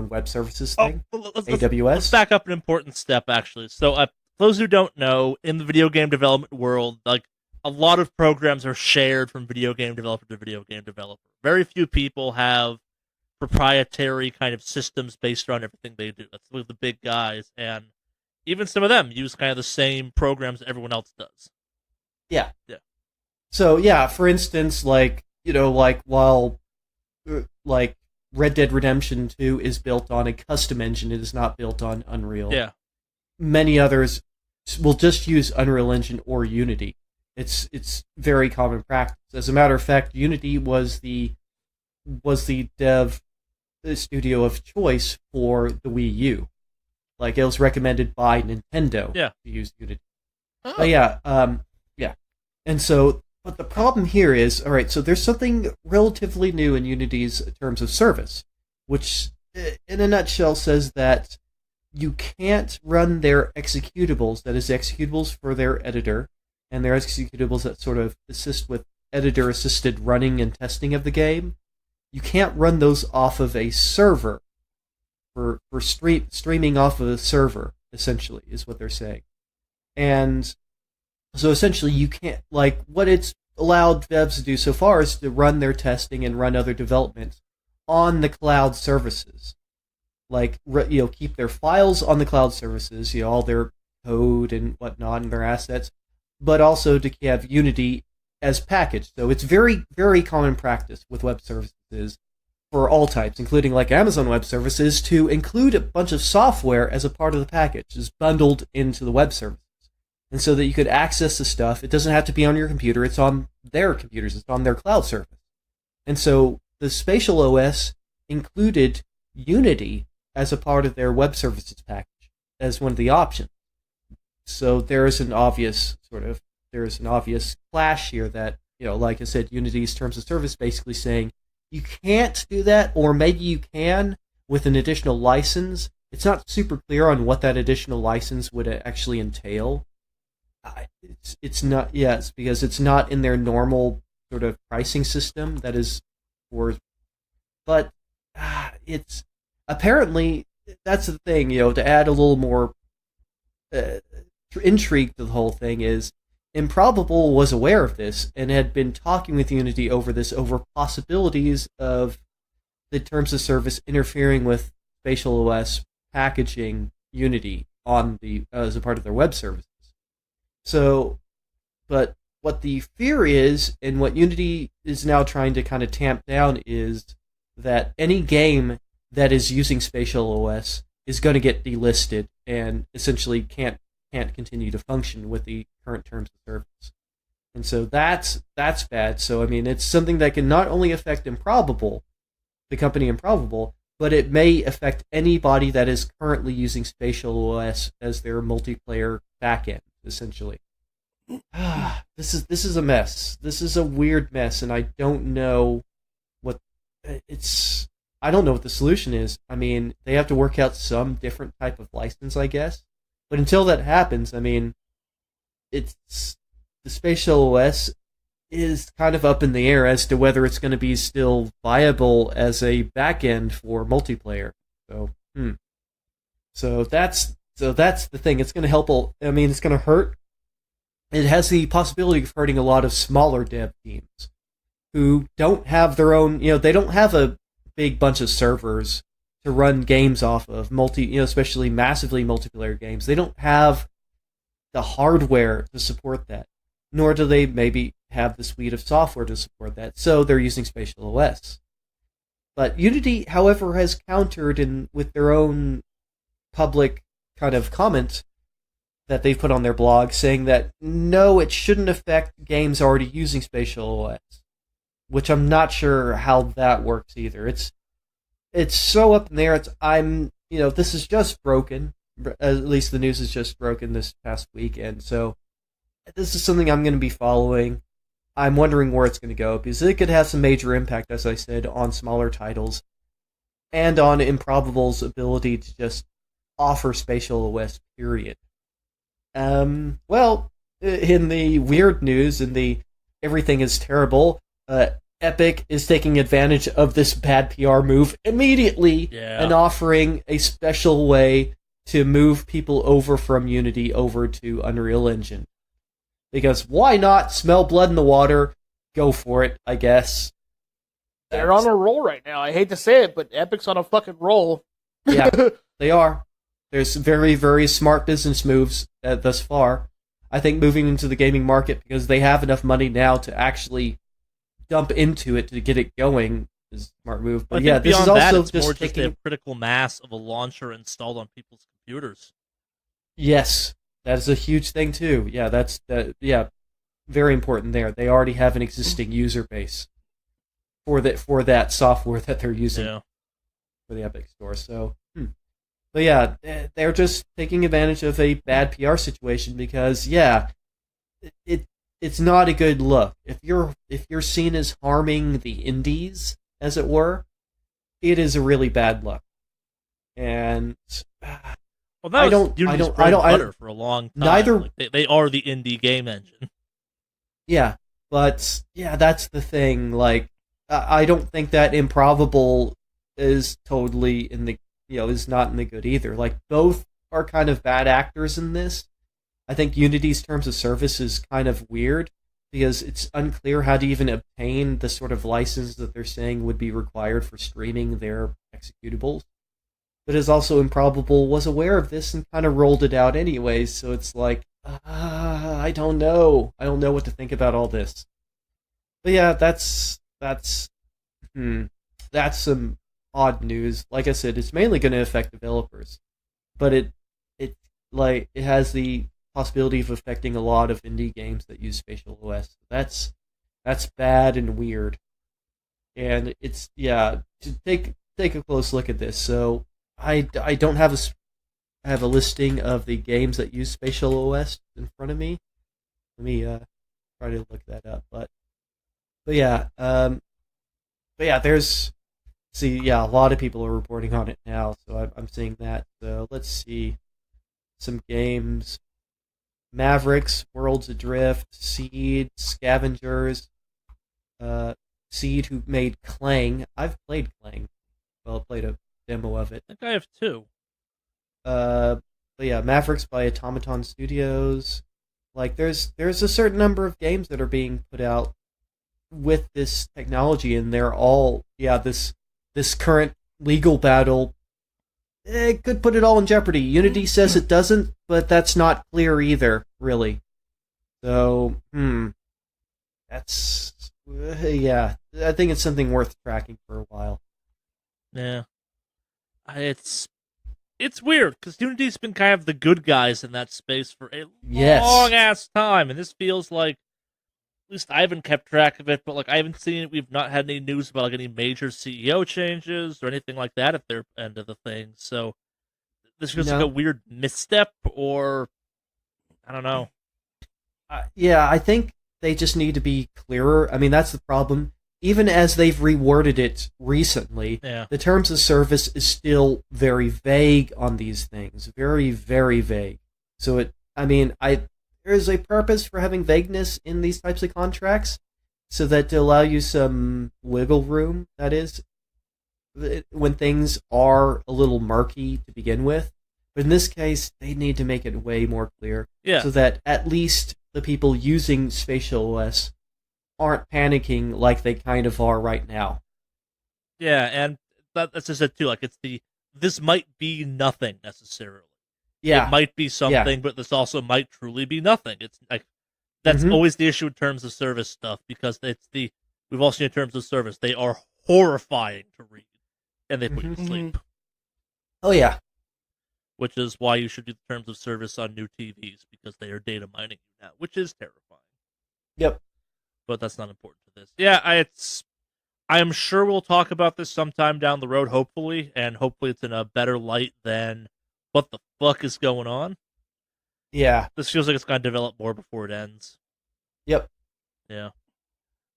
web services thing, AWS. Let's back up an important step, actually. So, for those who don't know, in the video game development world, like, a lot of programs are shared from video game developer to video game developer. Very few people have proprietary kind of systems based on everything they do. That's with the big guys, and even some of them use kind of the same programs everyone else does. Yeah. Yeah. So, for instance, while Red Dead Redemption 2 is built on a custom engine, it is not built on Unreal. Yeah. Many others will just use Unreal Engine or Unity. It's very common practice. As a matter of fact, Unity was the dev studio of choice for the Wii U. Like, it was recommended by Nintendo to use Unity. Oh. But and so, but the problem here is, all right, so there's something relatively new in Unity's terms of service, which, in a nutshell, says that you can't run their executables, that is, executables for their editor, and their executables that sort of assist with editor-assisted running and testing of the game. You can't run those off of a server for streaming off of a server, essentially, is what they're saying. And so essentially you can't, what it's allowed devs to do so far is to run their testing and run other development on the cloud services. Keep their files on the cloud services, all their code and whatnot and their assets, but also to have Unity as packaged. So it's very, very common practice with web services for all types, including Amazon Web Services, to include a bunch of software as a part of the package, is bundled into the web services. And so that you could access the stuff, it doesn't have to be on your computer, it's on their computers, it's on their cloud service. And so the Spatial OS included Unity as a part of their web services package, as one of the options. So there is an obvious clash here that, like I said, Unity's terms of service basically saying you can't do that, or maybe you can with an additional license. It's not super clear on what that additional license would actually entail. It's not, yes, because it's not in their normal sort of pricing system that is for, but it's apparently, that's the thing, to add a little more intrigue to the whole thing is Improbable was aware of this and had been talking with Unity over possibilities of the terms of service interfering with Spatial OS packaging Unity as a part of their web services. So, but what the fear is, and what Unity is now trying to kind of tamp down, is that any game that is using Spatial OS is going to get delisted and essentially can't continue to function with the current terms of service. And so that's bad. So, I mean, it's something that can not only affect Improbable, the company Improbable, but it may affect anybody that is currently using Spatial OS as their multiplayer back end, essentially. This is a mess. This is a weird mess, and I don't know what it's. I don't know what the solution is. I mean, they have to work out some different type of license, I guess. But until that happens, I mean, it's the Spatial OS is kind of up in the air as to whether it's going to be still viable as a backend for multiplayer. So, so that's the thing. It's going to help. I mean, it's going to hurt. It has the possibility of hurting a lot of smaller dev teams who don't have their own. They don't have a big bunch of servers to run games off of especially massively multiplayer games. They don't have the hardware to support that, nor do they maybe have the suite of software to support that, so they're using Spatial OS. But Unity, however, has countered with their own public kind of comment that they've put on their blog, saying that no, it shouldn't affect games already using Spatial OS, which I'm not sure how that works either. It's so up in the air. This is just broken. At least the news is just broken this past week, and so this is something I'm going to be following. I'm wondering where it's going to go, because it could have some major impact, as I said, on smaller titles, and on Improbable's ability to just offer Spatial OS, period. Well, in the weird news, in the everything is terrible, Epic is taking advantage of this bad PR move immediately and offering a special way to move people over from Unity over to Unreal Engine. Because why not? Smell blood in the water. Go for it, I guess. They're on a roll right now. I hate to say it, but Epic's on a fucking roll. Yeah, they are. There's very, very smart business moves thus far. I think moving into the gaming market, because they have enough money now to actually dump into it to get it going, is a smart move. But yeah, this is also it's more just a critical mass of a launcher installed on people's computers. Yes, that is a huge thing too. Yeah, very important there. They already have an existing user base for that software that they're using for the Epic Store. So, but yeah, they're just taking advantage of a bad PR situation, because it's not a good look. If you're seen as harming the indies, as it were, it is a really bad look. And well, that was Unity's bread and butter for a long time. They are the indie game engine. Yeah, but that's the thing. Like, I don't think that Improbable is totally is not in the good either. Like, both are kind of bad actors in this. I think Unity's terms of service is kind of weird, because it's unclear how to even obtain the sort of license that they're saying would be required for streaming their executables. But it's also Improbable was aware of this and kind of rolled it out anyways, so it's like, I don't know. I don't know what to think about all this. But yeah, that's some odd news. Like I said, it's mainly going to affect developers, but it has the possibility of affecting a lot of indie games that use Spatial OS. That's bad and weird. And it's to take a close look at this. So I don't have a listing of the games that use Spatial OS in front of me. Let me try to look that up. But there's a lot of people are reporting on it now, so I'm seeing that. So let's see some games. Mavericks, Worlds Adrift, Seed, Scavengers, Seed, who made Clang. I've played Clang. Well, I played a demo of it. I think I have too. But yeah, Mavericks by Automaton Studios. Like, there's a certain number of games that are being put out with this technology, and they're all this current legal battle. It could put it all in jeopardy. Unity says it doesn't, but that's not clear either, really. So, that's I think it's something worth tracking for a while. Yeah, it's weird, because Unity's been kind of the good guys in that space for a long ass time, and this feels like, at least I haven't kept track of it, but like I haven't seen it. We've not had any news about like any major CEO changes or anything like that at their end of the thing. So this feels like a weird misstep, or I don't know. Yeah, I think they just need to be clearer. I mean, that's the problem. Even as they've reworded it recently, Yeah. the terms of service is still very vague on these things. Very, very vague. So there's a purpose for having vagueness in these types of contracts, so that to allow you some wiggle room, that is, when things are a little murky to begin with. But in this case, they need to make it way more clear, Yeah. so that at least the people using Spatial OS aren't panicking like they kind of are right now. Yeah, and that's just it too. Like this might be nothing necessarily. Yeah, It might be something, but this also might truly be nothing. It's like that's Mhm. always the issue in terms of service stuff, because we've all seen in terms of service, they are horrifying to read, and they put you to sleep. Oh yeah. Which is why you should do the terms of service on new TVs, because they are data mining you now, which is terrifying. Yep. But that's not important to this. Yeah, I am sure we'll talk about this sometime down the road, hopefully, and hopefully it's in a better light than what the fuck is going on. Yeah. This feels like it's going to develop more before it ends. Yep. Yeah.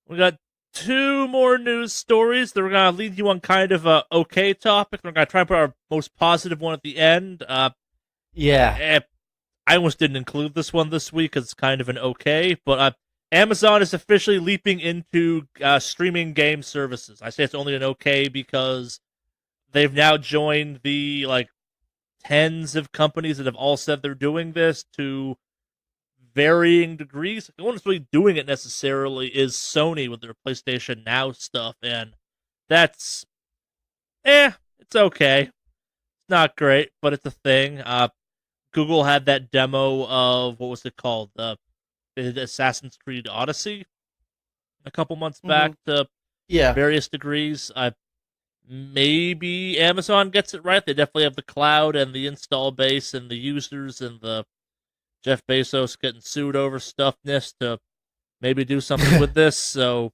We got 2 more news stories that we're going to lead you on kind of a okay topic. We're going to try and put our most positive one at the end. Yeah. I almost didn't include this one this week because it's kind of an okay, but Amazon is officially leaping into streaming game services. I say it's only an okay because they've now joined the tens of companies that have all said they're doing this to varying degrees. No one's really doing it necessarily is Sony with their PlayStation Now stuff, and that's it's okay. It's not great, but it's a thing. Google had that demo of what was it called? They did Assassin's Creed Odyssey a couple months back to various degrees. Maybe Amazon gets it right. They definitely have the cloud and the install base and the users and the Jeff Bezos getting sued over stuffness to maybe do something with this. So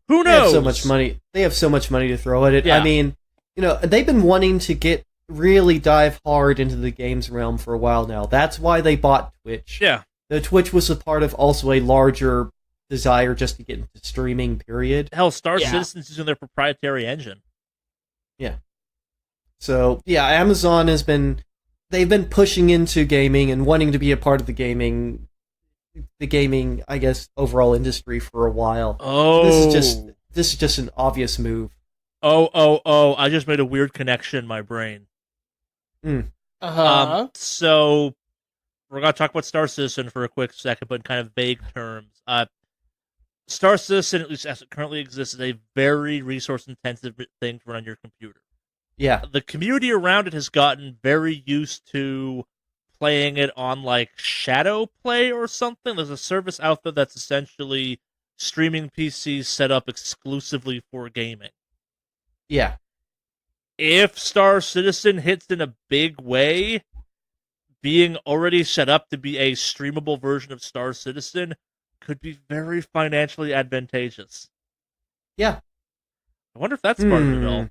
who knows? They have so much money. They have so much money to throw at it. Yeah. I mean, they've been wanting to really dive hard into the games realm for a while now. That's why they bought Twitch. Yeah. The Twitch was a part of also a larger desire just to get into streaming, period. Hell, Star Citizen's using their proprietary engine. Yeah. So, yeah, Amazon they've been pushing into gaming and wanting to be a part of the gaming, I guess, overall industry for a while. Oh. This is just an obvious move. Oh, I just made a weird connection in my brain. So we're going to talk about Star Citizen for a quick second, but in kind of vague terms. Star Citizen, at least as it currently exists, is a very resource-intensive thing to run on your computer. Yeah. The community around it has gotten very used to playing it on, Shadow Play or something. There's a service out there that's essentially streaming PCs set up exclusively for gaming. Yeah. If Star Citizen hits in a big way, being already set up to be a streamable version of Star Citizen could be very financially advantageous. Yeah. I wonder if that's part of it all.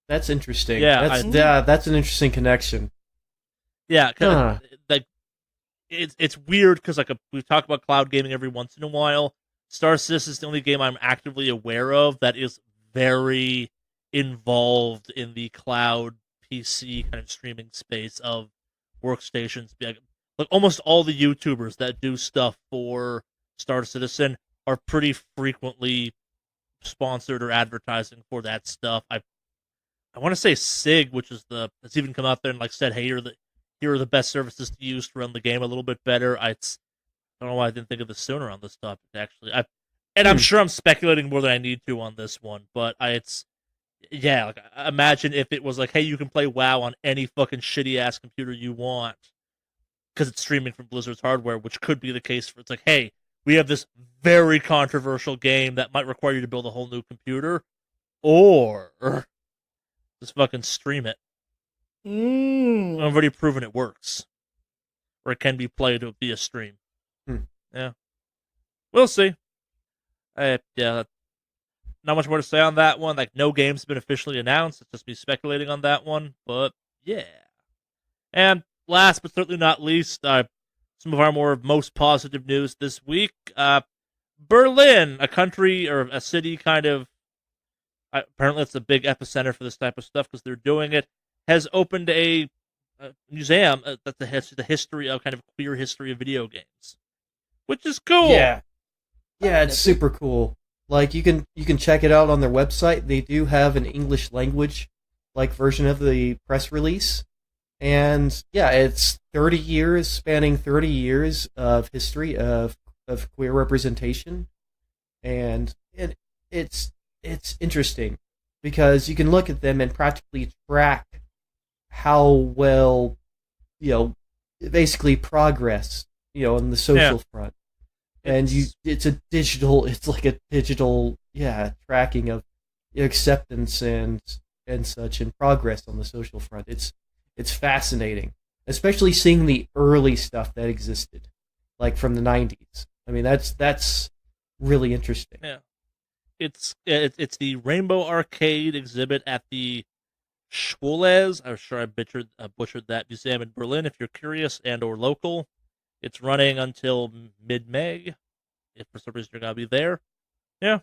That's interesting. Yeah, that's an interesting connection. Yeah, it's weird because we talk about cloud gaming every once in a while. Star Citizen is the only game I'm actively aware of that is very involved in the cloud PC kind of streaming space of workstations. Almost all the YouTubers that do stuff for Star Citizen are pretty frequently sponsored or advertising for that stuff. I want to say SIG, which is that's even come out there and said, hey, here are the best services to use to run the game a little bit better. I don't know why I didn't think of this sooner on this topic, actually. I'm sure I'm speculating more than I need to on this one, but imagine if it was hey, you can play WoW on any fucking shitty ass computer you want because it's streaming from Blizzard's hardware, which could be the case for hey, we have this very controversial game that might require you to build a whole new computer, or just fucking stream it. I've already proven it works, or it can be played via stream. Yeah, we'll see. Not much more to say on that one. No game's been officially announced. It's just me speculating on that one. But, yeah. And last but certainly not least, some of our most positive news this week. Berlin, a country or a city kind of, apparently it's a big epicenter for this type of stuff because they're doing it, has opened a museum that's the history of kind of queer history of video games, which is cool. Yeah, it's super cool. Like you can check it out on their website. They do have an English language version of the press release, and yeah, it's spanning 30 years of history of queer representation, and it's interesting because you can look at them and practically track how well, basically progress, on the social front. And it's like a digital tracking of acceptance and such and progress on the social front. It's fascinating, especially seeing the early stuff that existed, like from the 90s. I mean, that's really interesting. Yeah. It's the Rainbow Arcade exhibit at the Schwolles. I'm sure I butchered that museum in Berlin. If you're curious and/or local, it's running until mid-May. If for some reason you're gonna be there, yeah,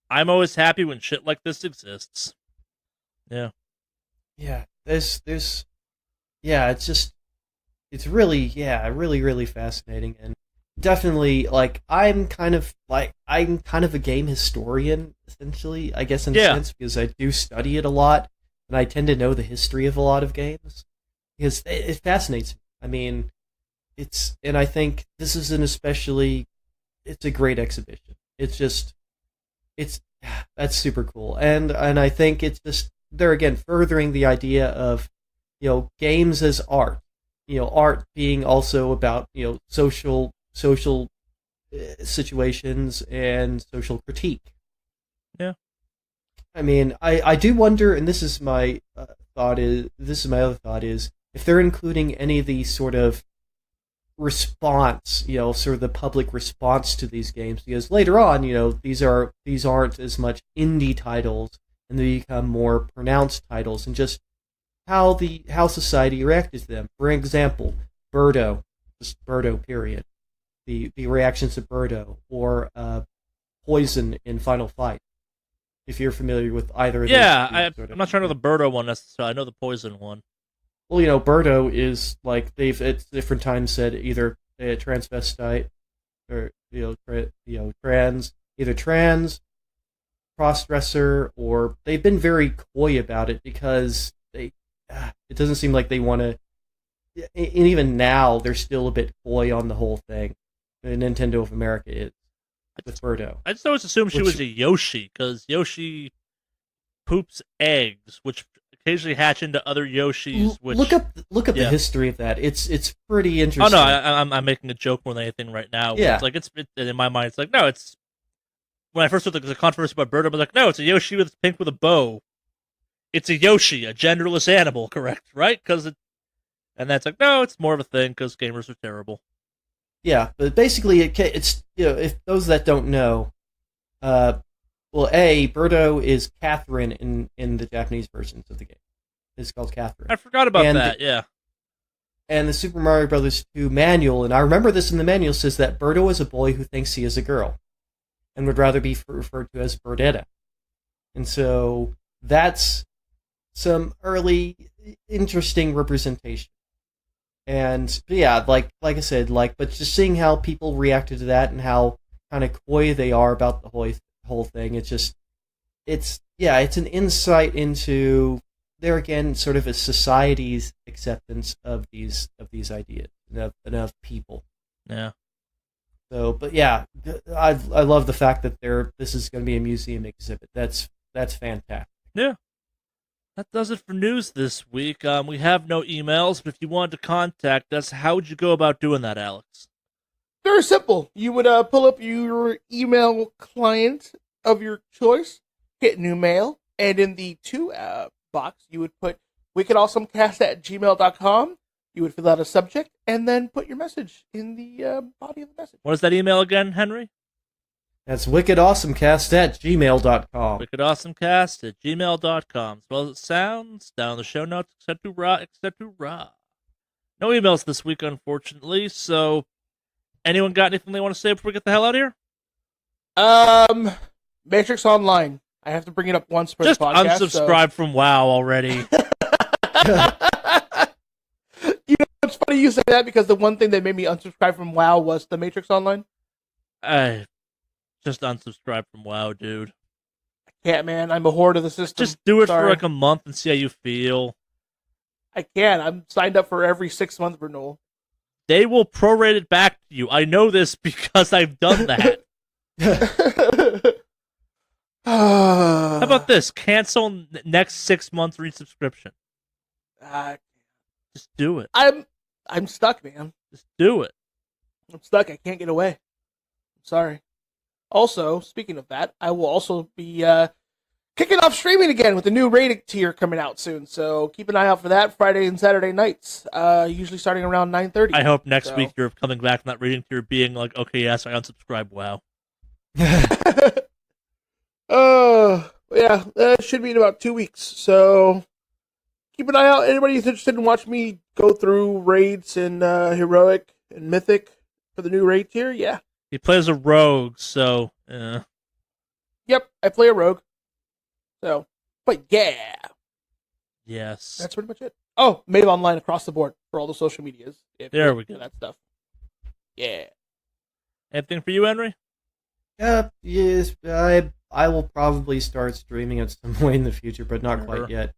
I'm always happy when shit like this exists. Yeah, It's really fascinating, and definitely I'm kind of a game historian essentially, I guess, in a sense, because I do study it a lot. And I tend to know the history of a lot of games because it fascinates me. I mean, and I think this is it's a great exhibition. That's super cool. And I think it's just, they're again furthering the idea of, games as art, art being also about, social situations and social critique. Yeah. I mean, I do wonder, and this is my other thought is if they're including any of the sort of response, sort of the public response to these games, because later on, these aren't as much indie titles, and they become more pronounced titles, and just how society reacted to them. For example, Birdo, just Birdo, period. The reactions to Birdo, or Poison in Final Fight. If you're familiar with either of those. Yeah, I'm not sure I know the Birdo one necessarily. I know the Poison one. Well, Birdo is they've at different times said either a transvestite or trans, either trans, cross-dresser, or they've been very coy about it because it doesn't seem like they want to. And even now, they're still a bit coy on the whole thing. Nintendo of America is. With Birdo. I just always assumed she was a Yoshi, because Yoshi poops eggs, which occasionally hatch into other Yoshis. Which look up the history of that. It's pretty interesting. Oh no, I'm making a joke more than anything right now. Yeah, it's in my mind. It's like, no, it's when I first heard the controversy about Birdo, I was like, no, it's a Yoshi with pink with a bow. It's a Yoshi, a genderless animal, correct? Right? And that's like, no, it's more of a thing because gamers are terrible. Yeah, but basically, it's if those that don't know, Birdo is Catherine in the Japanese versions of the game. It's called Catherine. I forgot about that. Yeah. And the Super Mario Brothers 2 manual, and I remember this in the manual, says that Birdo is a boy who thinks he is a girl, and would rather be referred to as Birdetta. And so that's some early interesting representation. And yeah, like I said, but just seeing how people reacted to that and how kind of coy they are about the whole thing, it's an insight into there again, sort of a society's acceptance of these ideas and of people. Yeah. So, but yeah, I love the fact that this is going to be a museum exhibit. That's fantastic. Yeah. That does it for news this week. We have no emails, but if you wanted to contact us, how would you go about doing that, Alex? Very simple. You would pull up your email client of your choice, hit new mail, and in the to box, you would put wickedawesomecast@gmail.com. You would fill out a subject, and then put your message in the body of the message. What is that email again, Henry? That's wickedawesomecast@gmail.com. wickedawesomecast@gmail.com. As well as it sounds, down in the show notes, except to raw. No emails this week, unfortunately. So, anyone got anything they want to say before we get the hell out of here? Matrix Online. I have to bring it up once per Just the podcast. unsubscribe from WoW already. You know, it's funny you say that because the one thing that made me unsubscribe from WoW was the Matrix Online. Just unsubscribe from WoW, dude. I can't, man. I'm a whore to the system. Just do it Sorry. for like a month and see how you feel. I can't. I'm signed up for every 6-month renewal. They will prorate it back to you. I know this because I've done that. How about this? Cancel next 6 months resubscription. Just do it. I'm stuck, man. Just do it. I'm stuck. I can't get away. I'm sorry. Also, speaking of that, I will also be kicking off streaming again with the new rating tier coming out soon. So keep an eye out for that Friday and Saturday nights, usually starting around 9:30. I hope next week you're coming back from that rating tier being like, okay, yes, I unsubscribe. Wow. Yeah, that should be in about 2 weeks. So keep an eye out. Anybody who's interested in watching me go through raids in Heroic and Mythic for the new raid tier, yeah. He plays a rogue, so Yep, I play a rogue. So, but yeah. yes. That's pretty much it. Oh, Mave Online across the board for all the social medias. There we go. That stuff. Yeah. Anything for you, Henry? Yes, I will probably start streaming at some point in the future, but not quite yet.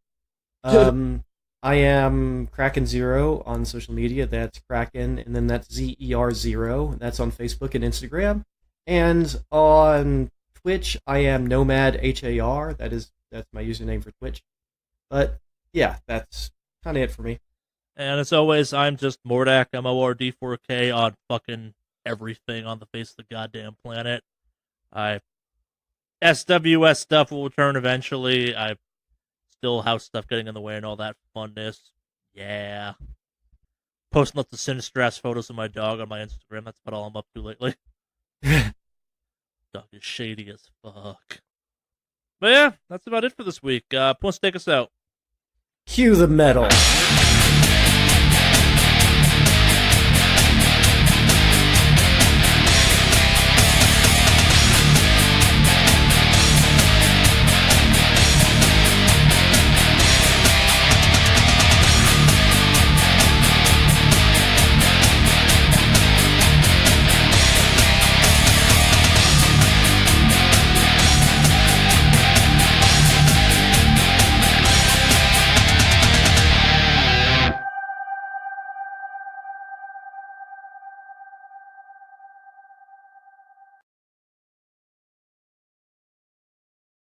I am Kraken Zero on social media. That's Kraken, and then that's ZER0. That's on Facebook and Instagram. And on Twitch, I am Nomad HAR. That's my username for Twitch. But yeah, that's kind of it for me. And as always, I'm just Mordak, MORD4K on fucking everything on the face of the goddamn planet. SWS stuff will return eventually. Still house stuff getting in the way and all that funness. Yeah. Posting lots of sinister ass photos of my dog on my Instagram. That's about all I'm up to lately. Dog is shady as fuck. But yeah, that's about it for this week. Who wants to take us out? Cue the metal.